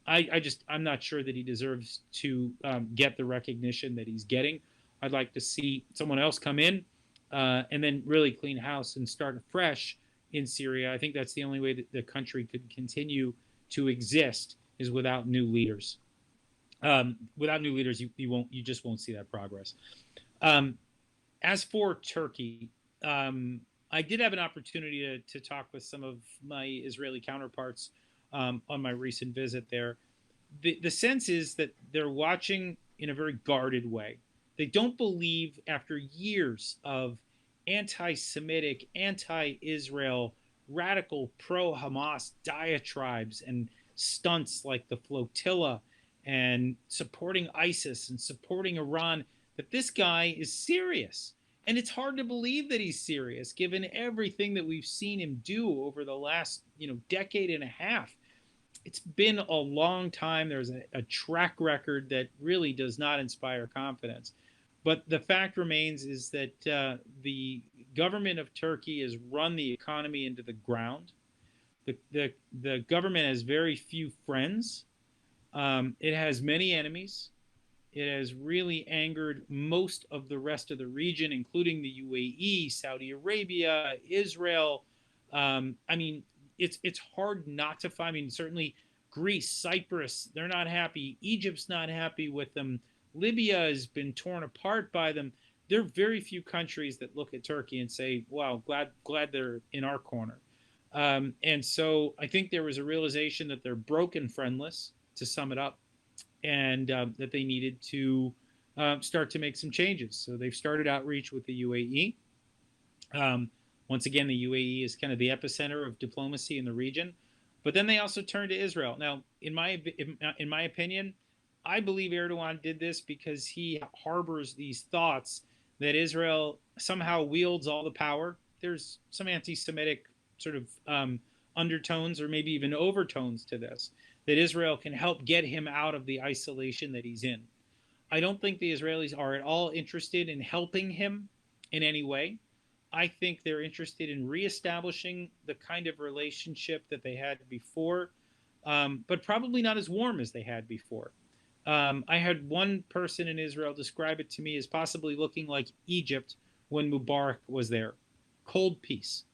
[SPEAKER 3] not sure that he deserves to get the recognition that he's getting. I'd like to see someone else come in and then really clean house and start afresh in Syria. I think that's the only way that the country could continue to exist, is without new leaders. Without new leaders, you just won't see that progress. As for Turkey, I did have an opportunity to talk with some of my Israeli counterparts on my recent visit there. The sense is that they're watching in a very guarded way. They don't believe, after years of anti-Semitic, anti-Israel, radical pro-Hamas diatribes and stunts like the flotilla and supporting ISIS and supporting Iran, that this guy is serious. And it's hard to believe that he's serious, given everything that we've seen him do over the last, decade and a half. It's been a long time. There's a track record that really does not inspire confidence. But the fact remains is that the government of Turkey has run the economy into the ground. The government has very few friends. It has many enemies. It has really angered most of the rest of the region, including the UAE, Saudi Arabia, Israel. It's hard not to find. Certainly Greece, Cyprus, they're not happy. Egypt's not happy with them. Libya has been torn apart by them. There are very few countries that look at Turkey and say, wow, glad they're in our corner. And so I think there was a realization that they're broken friendless, to sum it up, and that they needed to start to make some changes. So they've started outreach with the UAE. Once again, the UAE is kind of the epicenter of diplomacy in the region. But then they also turned to Israel. Now, in my opinion, I believe Erdogan did this because he harbors these thoughts that Israel somehow wields all the power. There's some anti-Semitic sort of undertones or maybe even overtones to this, that Israel can help get him out of the isolation that he's in. I don't think the Israelis are at all interested in helping him in any way. I think they're interested in reestablishing the kind of relationship that they had before, but probably not as warm as they had before. I had one person in Israel describe it to me as possibly looking like Egypt when Mubarak was there. Cold peace.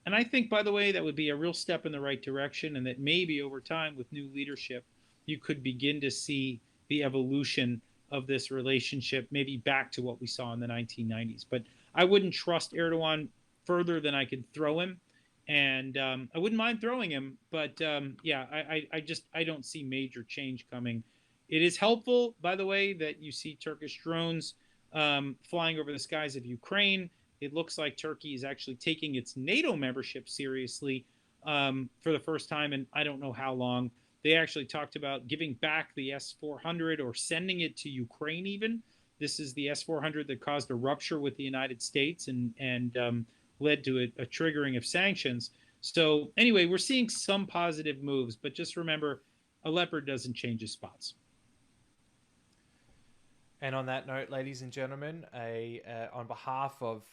[SPEAKER 3] And I think, by the way, that would be a real step in the right direction, and that maybe over time with new leadership, you could begin to see the evolution of this relationship, maybe back to what we saw in the 1990s. But I wouldn't trust Erdogan further than I could throw him. And I wouldn't mind throwing him, but yeah, I don't see major change coming. It is helpful, by the way, that you see Turkish drones flying over the skies of Ukraine. It looks like Turkey is actually taking its NATO membership seriously for the first time in I don't know how long. They actually talked about giving back the S-400 or sending it to Ukraine even. This is the S-400 that caused a rupture with the United States and led to a triggering of sanctions. So anyway, we're seeing some positive moves, but just remember, a leopard doesn't change his spots.
[SPEAKER 1] And on that note, ladies and gentlemen, on behalf of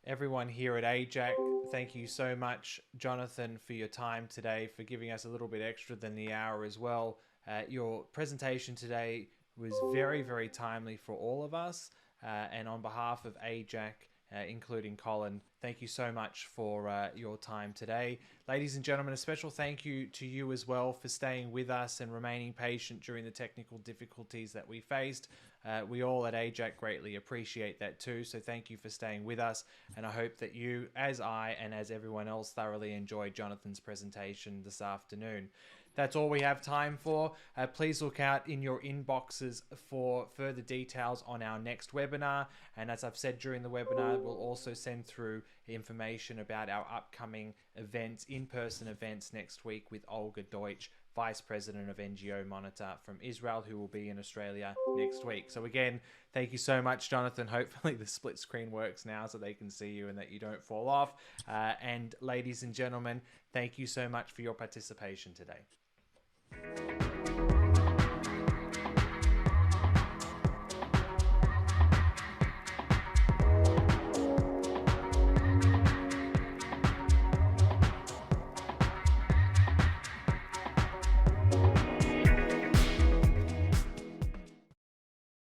[SPEAKER 1] everyone here at AIJAC, thank you so much, Jonathan, for your time today, for giving us a little bit extra than the hour as well. Your presentation today was very, very timely for all of us. And on behalf of AIJAC, including Colin, thank you so much for your time today. Ladies and gentlemen, a special thank you to you as well for staying with us and remaining patient during the technical difficulties that we faced. We all at AIJAC greatly appreciate that too, so thank you for staying with us, and I hope that you, as I and as everyone else, thoroughly enjoyed Jonathan's presentation this afternoon. That's all we have time for. Please look out in your inboxes for further details on our next webinar. And as I've said during the webinar, we'll also send through information about our upcoming events, in-person events next week with Olga Deutsch, Vice President of NGO Monitor from Israel, who will be in Australia next week. So again, thank you so much, Jonathan. Hopefully the split screen works now so they can see you and that you don't fall off. And ladies and gentlemen, thank you so much for your participation today.